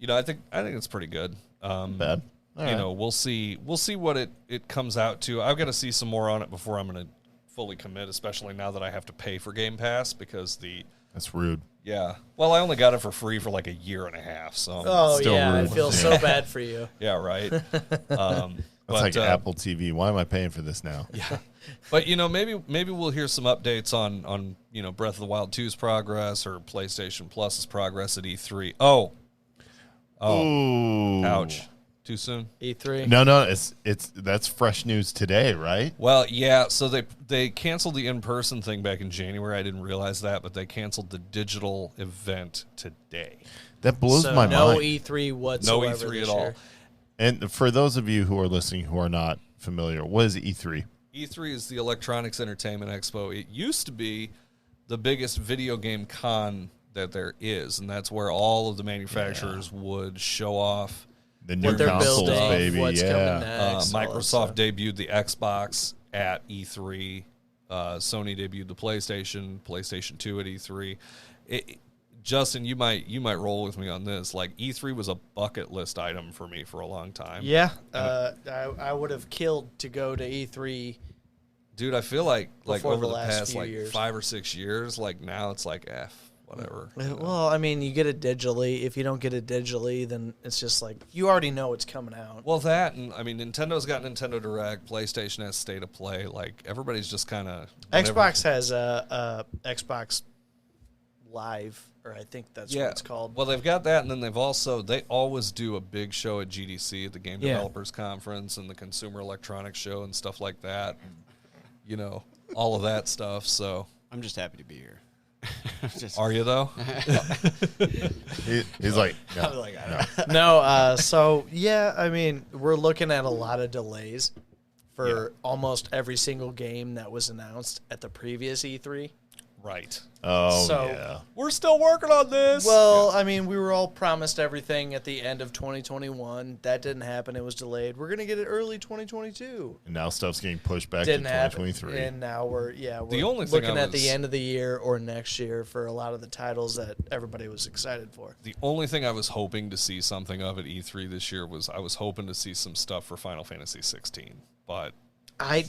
I think it's pretty good. Bad. Right. We'll see what it comes out to. I've got to see some more on it before I'm going to fully commit, especially now that I have to pay for Game Pass, because that's rude. Yeah. Well, I only got it for free for like a year and a half, so still rude. I feel so bad for you. Yeah, right. That's like Apple TV. Why am I paying for this now? Yeah. But maybe we'll hear some updates on Breath of the Wild 2's progress or PlayStation Plus's progress at E3. Oh. Ooh. Ouch. Too soon? E3? No, that's fresh news today, right? Well, yeah, so they canceled the in-person thing back in January. I didn't realize that, but they canceled the digital event today. That blows my mind. No E3 whatsoever. No E3 at all. And for those of you who are listening who are not familiar, what is E3? E3 is the Electronics Entertainment Expo. It used to be the biggest video game con that there is, and that's where all of the manufacturers would show off the new consoles, baby. What's coming next, Microsoft debuted the Xbox at E3. Sony debuted the PlayStation 2 at E3. Justin, you might roll with me on this. Like, E3 was a bucket list item for me for a long time. Yeah, I would have killed to go to E3. Dude, I feel like over the past years. 5 or 6 years, like now it's like whatever. Well, I mean, you get it digitally. If you don't get it digitally, then it's just like you already know it's coming out. Well, that, and I mean, Nintendo's got Nintendo Direct. PlayStation has State of Play. Like, everybody's just kind of. Xbox has Xbox Live, or I think that's what it's called. Well, they've got that, and then they always do a big show at GDC, at the Game Developers Conference, and the Consumer Electronics Show and stuff like that. And, all of that stuff. So I'm just happy to be here. Are you though? He's like, no. So yeah, I mean, we're looking at a lot of delays for almost every single game that was announced at the previous E3. Right. Oh, so, yeah. We're still working on this. Well, I mean, we were all promised everything at the end of 2021. That didn't happen. It was delayed. We're going to get it early 2022. And now stuff's getting pushed back Didn't to happen. 2023. And now we're the only thing looking at the end of the year or next year for a lot of the titles that everybody was excited for. The only thing I was hoping to see something of at E3 this year was I was hoping to see some stuff for Final Fantasy 16. But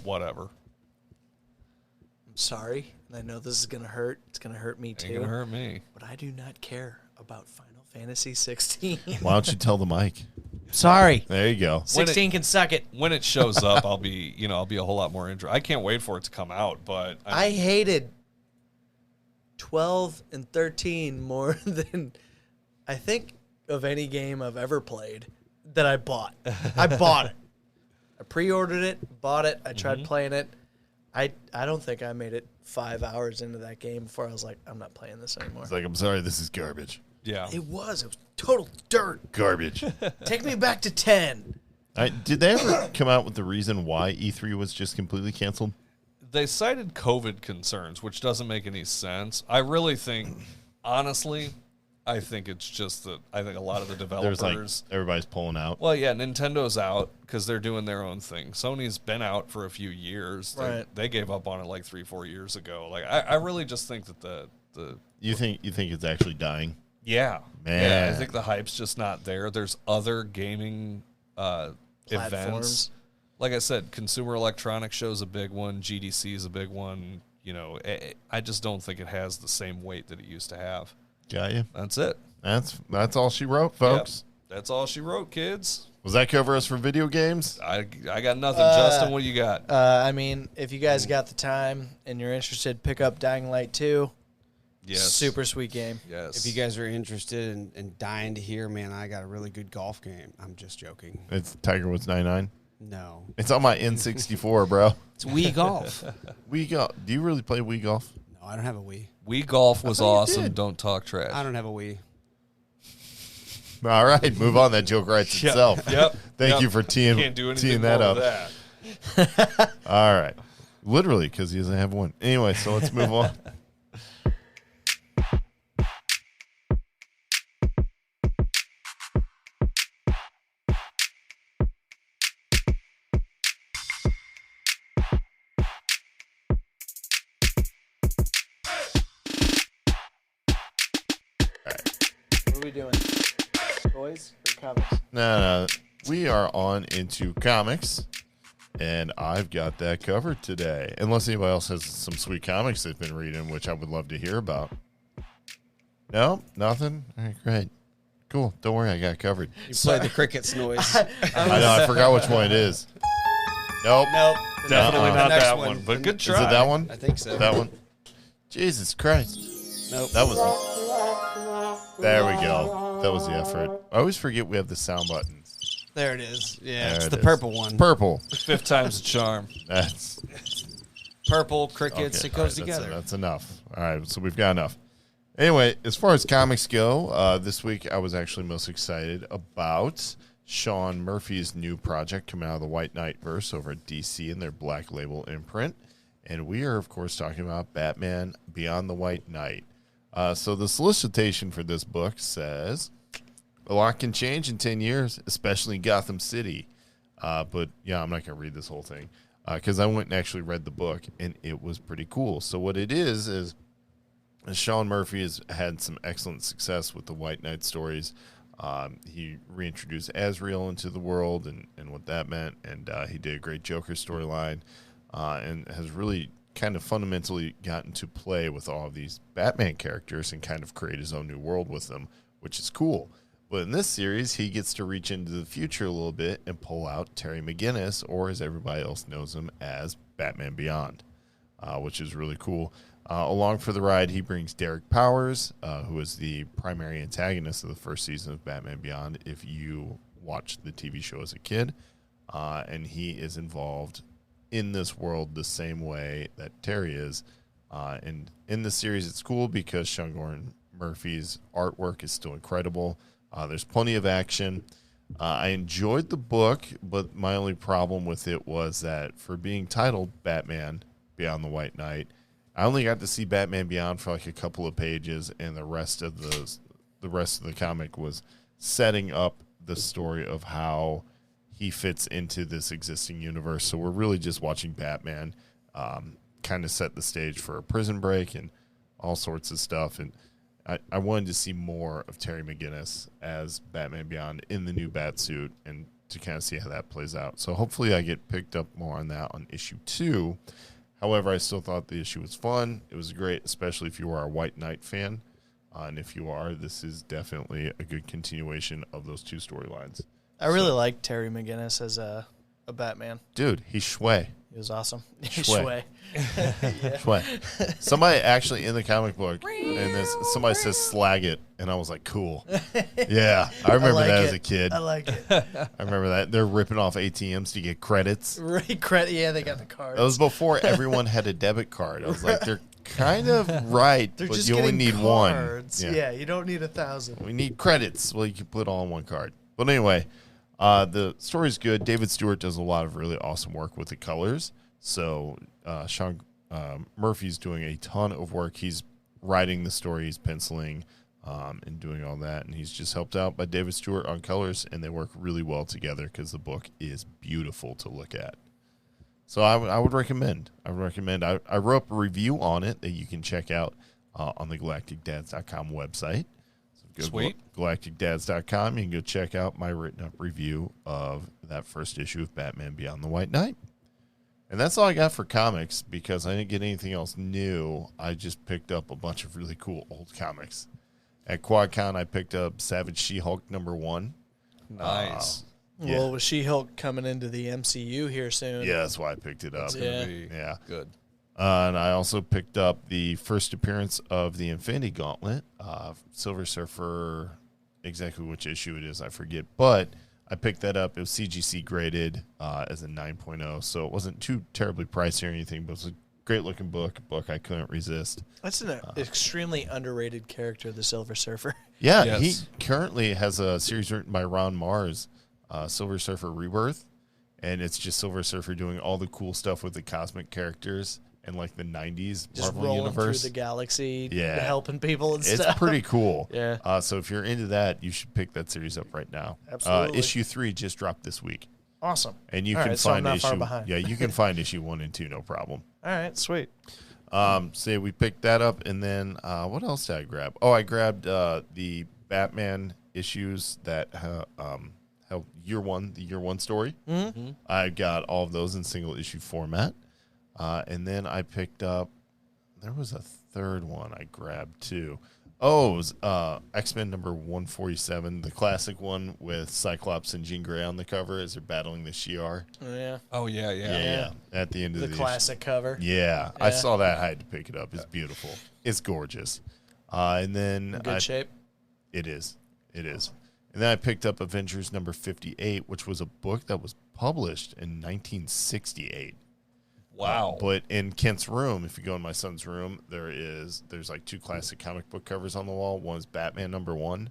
whatever. I'm sorry. I know this is going to hurt. It's going to hurt me, too. It's going to hurt me. But I do not care about Final Fantasy 16. Why don't you tell the mic? Sorry. There you go. 16 can suck it. When it shows up, I'll be a whole lot more interested. I can't wait for it to come out, but I hated 12 and 13 more than I think of any game I've ever played that I bought. I bought it. I pre-ordered it, bought it. I tried playing it. I don't think I made it 5 hours into that game before I was like, I'm not playing this anymore. It's like, I'm sorry, this is garbage. Yeah. It was total dirt. Garbage. Take me back to 10. Did they ever come out with the reason why E3 was just completely canceled? They cited COVID concerns, which doesn't make any sense. I really think, honestly, I think it's just that I think a lot of the developers... There's like, everybody's pulling out. Well, yeah, Nintendo's out because they're doing their own thing. Sony's been out for a few years. They gave up on it like 3-4 years ago. Like, I really just think that the You think it's actually dying? Yeah. Man. Yeah, I think the hype's just not there. There's other gaming events. Like I said, Consumer Electronics Show's a big one. GDC is a big one. You know, I just don't think it has the same weight that it used to have. Got you. That's it. That's all she wrote, folks. Yep. That's all she wrote, kids. Was that cover us for video games? I got nothing. Justin, what do you got? I mean, if you guys got the time and you're interested, pick up Dying Light 2. Yes. Super sweet game. Yes. If you guys are interested and dying to hear, man, I got a really good golf game. I'm just joking. It's Tiger Woods 99. No. It's on my N64, bro. It's Wii Golf. Wii Golf. Do you really play Wii Golf? No, I don't have a Wii. Wii Golf was thought you awesome. did. Don't talk trash. I don't have a Wii. All right, move on. That joke writes itself. Yep. Thank you for teeing Can't do anything that more up. with that. All right. Literally, because he doesn't have one. Anyway, so let's move on. What are we doing? Toys or comics? No. We are on into comics, and I've got that covered today. Unless anybody else has some sweet comics they've been reading, which I would love to hear about. No? Nothing? All right, great. Cool. Don't worry, I got it covered. You played the crickets noise. I know, I forgot which one it is. Nope. Nope. Definitely Uh-uh. not Next that one. one, but good Is try. it that one? I think so. That one? Jesus Christ. Nope. That was... There we go. That was the effort. I always forget we have the sound buttons. There it is. Yeah, There it's it the is. purple one. Purple. Fifth time's a charm. That's... Purple, crickets, Okay, it goes all right, together. That's enough. All right, so we've got enough. Anyway, as far as comics go, this week I was actually most excited about Sean Murphy's new project coming out of the White Knight verse over at DC and their Black Label imprint. And we are, of course, talking about Batman Beyond the White Knight. So the solicitation for this book says, a lot can change in 10 years, especially in Gotham City. But, yeah, I'm not going to read this whole thing because I went and actually read the book, and it was pretty cool. So what it is Sean Murphy has had some excellent success with the White Knight stories. He reintroduced Azrael into the world and what that meant, and he did a great Joker storyline and has really kind of fundamentally gotten to play with all of these Batman characters and kind of create his own new world with them, which is cool. But in this series, he gets to reach into the future a little bit and pull out Terry McGinnis, or as everybody else knows him as Batman Beyond, which is really cool. Along for the ride, he brings Derek Powers, who is the primary antagonist of the first season of Batman Beyond, if you watched the TV show as a kid. And he is involved in this world the same way that Terry is. And in the series, it's cool because Sean Gordon Murphy's artwork is still incredible. There's plenty of action. I enjoyed the book, but my only problem with it was that for being titled Batman Beyond the White Knight, I only got to see Batman Beyond for like a couple of pages, and the rest of the comic was setting up the story of how he fits into this existing universe. So we're really just watching Batman kind of set the stage for a prison break and all sorts of stuff. And I wanted to see more of Terry McGinnis as Batman Beyond in the new Batsuit and to kind of see how that plays out. So hopefully I get picked up more on that on issue 2. However, I still thought the issue was fun. It was great, especially if you are a White Knight fan. And if you are, this is definitely a good continuation of those two storylines. I really like Terry McGinnis as a Batman. Dude, he's Shway. He was awesome. Shui. Yeah. What? Somebody actually in the comic book, and somebody says slag it, and I was like, cool. Yeah, I remember that as a kid. I like it. I remember that. They're ripping off ATMs to get credits. Right, credit. Yeah, they got the cards. That was before everyone had a debit card. I was like, they're kind of right, They're but just you only getting need cards. one. Yeah, you don't need 1,000. We need credits. Well, you can put it all on one card. But anyway, the story's good. David Stewart does a lot of really awesome work with the colors. So Sean Murphy's doing a ton of work. He's writing the story, he's penciling, and doing all that. And he's just helped out by David Stewart on colors, and they work really well together because the book is beautiful to look at. So I would recommend. I wrote up a review on it that you can check out on the galacticdads.com website. So go Sweet. to galacticdads.com. You can go check out my written up review of that first issue of Batman Beyond the White Knight. And that's all I got for comics because I didn't get anything else new. I just picked up a bunch of really cool old comics. At QuadCon, I picked up Savage She-Hulk #1. Nice. Yeah. Well, with She-Hulk coming into the MCU here soon. Yeah, that's why I picked it up. Yeah. Yeah. Good. And I also picked up the first appearance of the Infinity Gauntlet. Silver Surfer, exactly which issue it is, I forget. But I picked that up. It was CGC graded as a 9.0, so it wasn't too terribly pricey or anything, but it was a great-looking book, a book I couldn't resist. That's an extremely underrated character, the Silver Surfer. Yeah, Yes. he currently has a series written by Ron Mars, Silver Surfer Rebirth, and it's just Silver Surfer doing all the cool stuff with the cosmic characters and like the 90s Just Marvel rolling universe. through the galaxy, Yeah. helping people and It's stuff. pretty cool. Yeah. So if you're into that, you should pick that series up right now. Absolutely. Issue 3 just dropped this week. Awesome. And you All can right, so I'm find not issue. far behind. Yeah, you can find issue 1 and 2, no problem. All right, sweet. So we picked that up, and then what else did I grab? Oh, I grabbed the Batman issues that have year one, the year one story. Mm-hmm. I got all of those in single issue format, and then I picked up. There was a third one I grabbed too. Oh, it was X-Men number 147, the classic one with Cyclops and Jean Grey on the cover as they're battling the Shi'ar. Yeah. Oh, yeah. Yeah. At the end of The the classic cover. Yeah, I Yeah. saw that. I had to pick it up. It's beautiful. It's gorgeous. And then In good shape. It is. It is. And then I picked up Avengers number 58, which was a book that was published in 1968. Wow. But in Kent's room, if you go in my son's room, there's like two classic comic book covers on the wall. One is Batman number 1,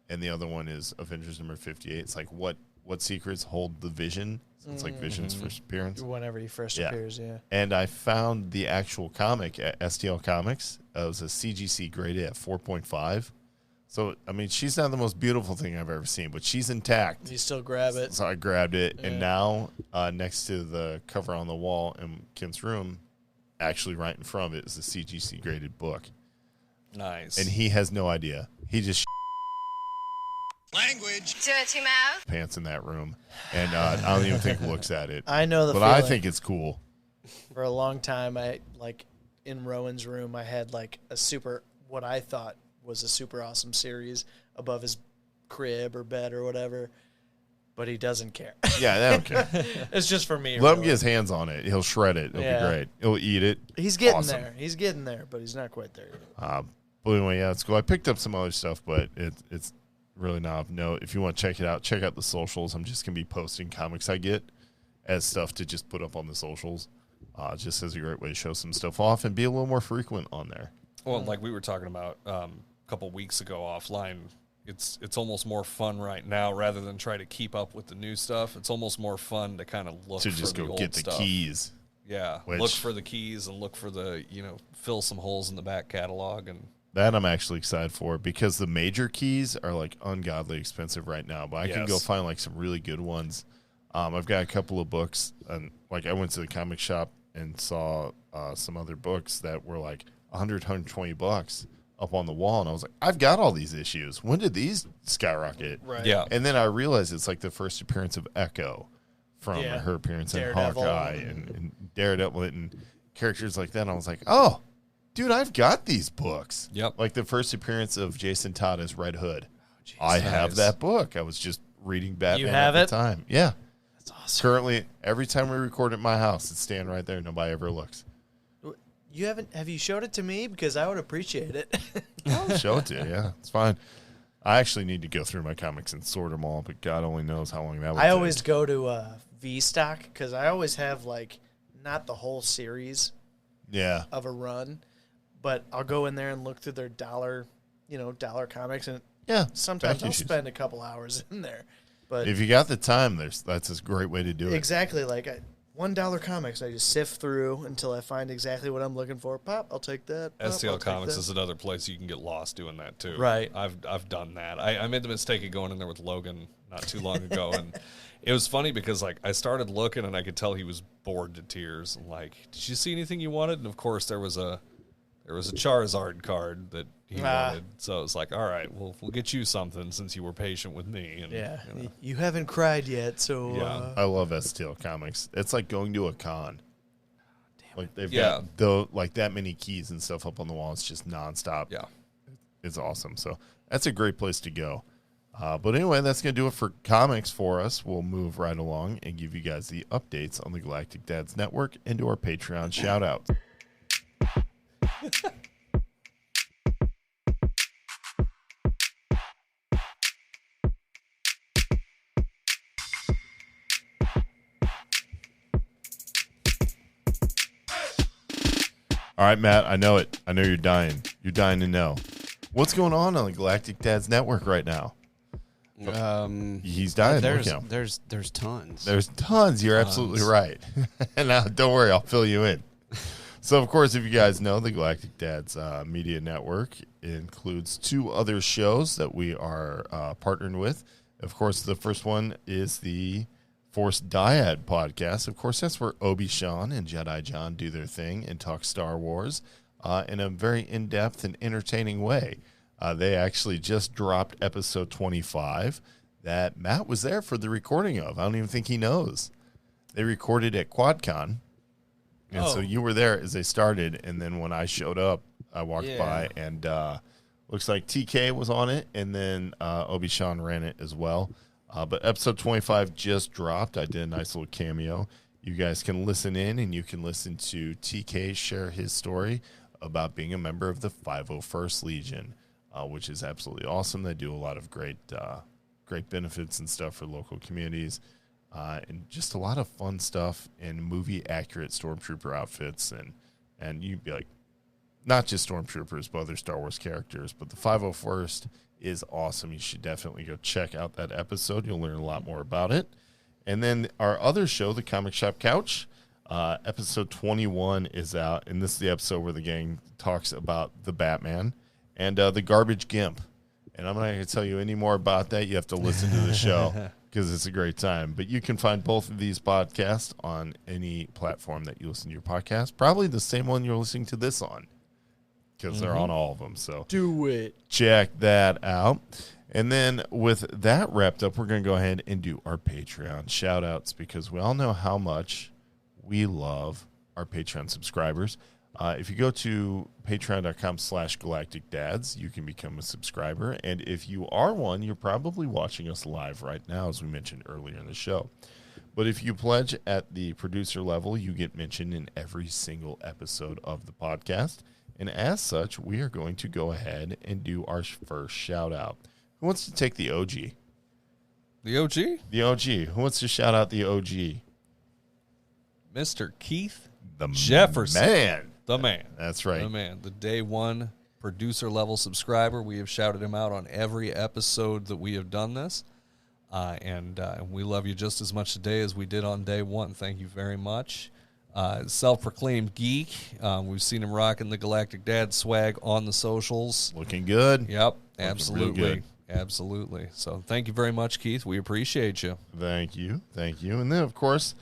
and the other one is Avengers number 58. It's like what secrets hold the Vision? So it's like Vision's first appearance. Whenever he first Yeah. appears, yeah. And I found the actual comic at STL Comics. It was a CGC graded at 4.5. So, I mean, she's not the most beautiful thing I've ever seen, but she's intact. You still grab it. So I grabbed it, and Yeah. now next to the cover on the wall in Kent's room, actually right in front of it is a CGC graded book. Nice. And he has no idea. He just Dirty mouth. pants in that room, and I don't even think looks at it. I know the but feeling. I think it's cool. For a long time, in Rowan's room, I had what I thought was a super awesome series above his crib or bed or whatever, but he doesn't care. Yeah, they don't care. It's just for me. Let him really. get his hands on it. He'll shred it. It'll Yeah. be great. He'll eat it. He's getting Awesome. there. He's getting there, but he's not quite there yet. But anyway, yeah, it's cool. I picked up some other stuff, but it's really not of note. If you want to check it out, check out the socials. I'm just going to be posting comics I get as stuff to just put up on the socials. Just as a great way to show some stuff off and be a little more frequent on there. Well, like we were talking about a couple weeks ago offline, it's almost more fun right now rather than try to keep up with the new stuff. It's almost more fun to kind of look To for just the go old get the stuff. keys. Yeah, Which- look for the keys and look for the, fill some holes in the back catalog. And That I'm actually excited for because the major keys are like ungodly expensive right now, but I can go Yes. find like some really good ones. I've got a couple of books, and like I went to the comic shop and saw some other books that were like $120 up on the wall, and I was like, I've got all these issues. When did these skyrocket? Right. yeah, And then I realized it's like the first appearance of Echo from Yeah. her appearance in Daredevil. Hawkeye and Daredevil and characters like that. And I was like, oh, dude, I've got these books. Yep. Like the first appearance of Jason Todd as Red Hood. I have Nice. that book. I was just reading Batman You have at it? the time. Yeah. That's awesome. Currently, every time we record at my house, it's standing right there. Nobody ever looks. Have you showed it to me? Because I would appreciate it. I'll show it to you. Yeah, it's fine. I actually need to go through my comics and sort them all, but God only knows how long that would take. I always go to V-Stock because I always have, like, not the whole series of a run, but I'll go in there and look through their dollar comics, and sometimes I'll spend a couple hours in there. But if you got the time, that's a great way to do it. Exactly. Like, $1 comics, I just sift through until I find exactly what I'm looking for. Pop, I'll take that. Pop, STL Comics is another place you can get lost doing that too. Right. I've done that. I made the mistake of going in there with Logan not too long ago, and it was funny because like I started looking and I could tell he was bored to tears. And like, did you see anything you wanted? And of course there was a Charizard card that he wanted. So it's like, all right, we'll get you something since you were patient with me. And, you haven't cried yet, so I love STL Comics. It's like going to a con. Like they've got that many keys and stuff up on the wall. It's just nonstop. Yeah, it's awesome. So that's a great place to go. But anyway, that's going to do it for comics for us. We'll move right along and give you guys the updates on the Galactic Dads Network and do our Patreon shout-outs. All right, Matt, I know it. I know you're dying. You're dying to know. What's going on the Galactic Dads Network right now? He's dying. There's tons. There's tons. You're absolutely right. And now, don't worry, I'll fill you in. So, of course, if you guys know, the Galactic Dads Media Network includes 2 other shows that we are partnering with. Of course, the first one is the Force Dyad podcast. Of course, that's where Obi-Wan and Jedi John do their thing and talk Star Wars in a very in-depth and entertaining way. They actually just dropped episode 25 that Matt was there for the recording of. I don't even think he knows. They recorded at QuadCon. And so you were there as they started, and then when I showed up, I walked by, and looks like TK was on it, and then Obi-Wan ran it as well. But episode 25 just dropped. I did a nice little cameo. You guys can listen in, and you can listen to TK share his story about being a member of the 501st Legion, which is absolutely awesome. They do a lot of great benefits and stuff for local communities. And just a lot of fun stuff and movie-accurate Stormtrooper outfits. And you'd be like, not just Stormtroopers, but other Star Wars characters. But the 501st is awesome. You should definitely go check out that episode. You'll learn a lot more about it. And then our other show, The Comic Shop Couch, episode 21 is out. And this is the episode where the gang talks about the Batman and the Garbage Gimp. And I'm not going to tell you any more about that. You have to listen to the show. Because it's a great time. But you can find both of these podcasts on any platform that you listen to your podcast. Probably the same one you're listening to this on. Because they're on all of them. So do it. Check that out. And then with that wrapped up, we're going to go ahead and do our Patreon shout-outs. Because we all know how much we love our Patreon subscribers. If you go to patreon.com/galacticdads, you can become a subscriber. And if you are one, you're probably watching us live right now, as we mentioned earlier in the show. But if you pledge at the producer level, you get mentioned in every single episode of the podcast. And as such, we are going to go ahead and do our first shout-out. Who wants to take the OG? The OG? The OG. Who wants to shout out the OG? Mr. Keith the Jefferson. Man. The man. That's right. The man. The day one producer level subscriber. We have shouted him out on every episode that we have done this. And we love you just as much today as we did on day one. Thank you very much. Self-proclaimed geek. We've seen him rocking the Galactic Dad swag on the socials. Looking good. Yep. Looking Absolutely. real good. Absolutely. So thank you very much, Keith. We appreciate you. Thank you. Thank you. And then, of course,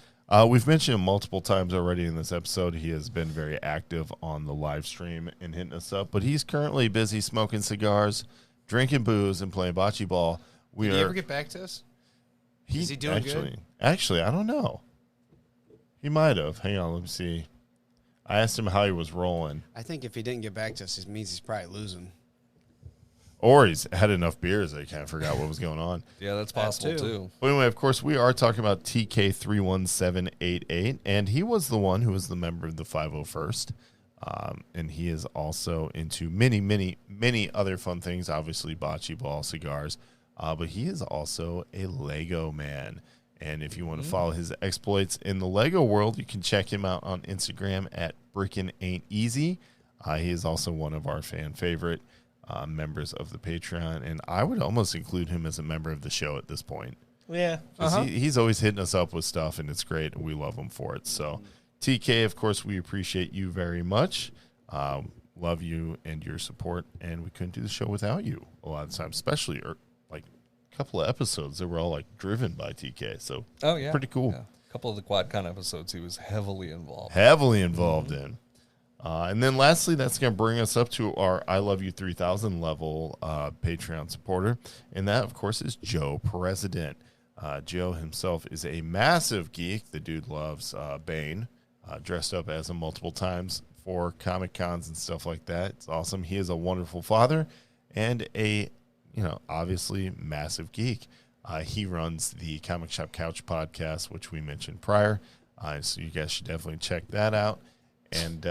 we've mentioned him multiple times already in this episode. He has been very active on the live stream and hitting us up. But he's currently busy smoking cigars, drinking booze, and playing bocce ball. Did he ever get back to us? Is he doing good? Actually, I don't know. He might have. Hang on, let me see. I asked him how he was rolling. I think if he didn't get back to us, it means he's probably losing. Or he's had enough beers that he kind of forgot what was going on. Yeah, that's possible too. But anyway, of course, we are talking about TK31788, and he was the one who was the member of the 501st. And he is also into many, many, many other fun things, obviously bocce ball, cigars, but he is also a Lego man. And if you want to follow his exploits in the Lego world, you can check him out on Instagram at Brickin'8Easy. He is also one of our fan favorite members of the Patreon, and I would almost include him as a member of the show at this point. Yeah. 'Cause he's always hitting us up with stuff, and it's great, and we love him for it. So, TK, of course, we appreciate you very much. Love you and your support, and we couldn't do the show without you a lot of the time, especially like a couple of episodes that were all like driven by TK. So, pretty cool. Yeah. A couple of the QuadCon episodes he was heavily involved. In. And then lastly, that's going to bring us up to our I Love You 3000 level Patreon supporter. And that, of course, is Joe President. Joe himself is a massive geek. The dude loves Bane, dressed up as him multiple times for Comic Cons and stuff like that. It's awesome. He is a wonderful father and a, obviously massive geek. He runs the Comic Shop Couch podcast, which we mentioned prior. So you guys should definitely check that out. And,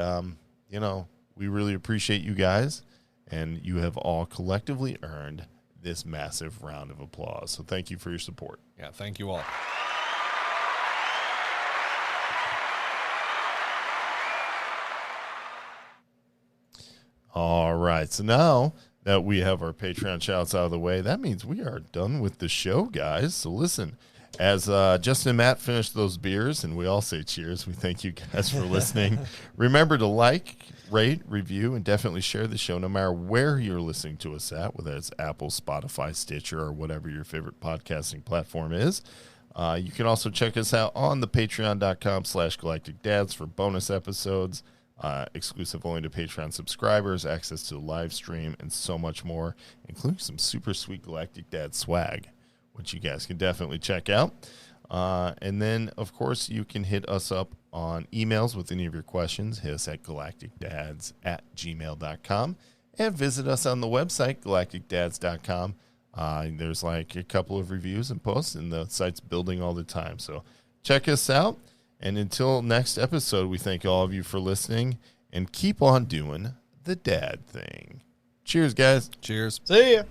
we really appreciate you guys, and you have all collectively earned this massive round of applause. So thank you for your support. Yeah, thank you all. All right. So now that we have our Patreon shouts out of the way, that means we are done with the show, guys. So listen. As Justin and Matt finish those beers, and we all say cheers, we thank you guys for listening. Remember to like, rate, review, and definitely share the show no matter where you're listening to us at, whether it's Apple, Spotify, Stitcher, or whatever your favorite podcasting platform is. You can also check us out on the patreon.com/galacticdads for bonus episodes, exclusive only to Patreon subscribers, access to the live stream, and so much more, including some super sweet Galactic Dad swag, which you guys can definitely check out. And then, of course, you can hit us up on emails with any of your questions. Hit us at galacticdads@gmail.com and visit us on the website, galacticdads.com. There's like a couple of reviews and posts, and the site's building all the time. So check us out. And until next episode, we thank all of you for listening and keep on doing the dad thing. Cheers, guys. Cheers. See ya.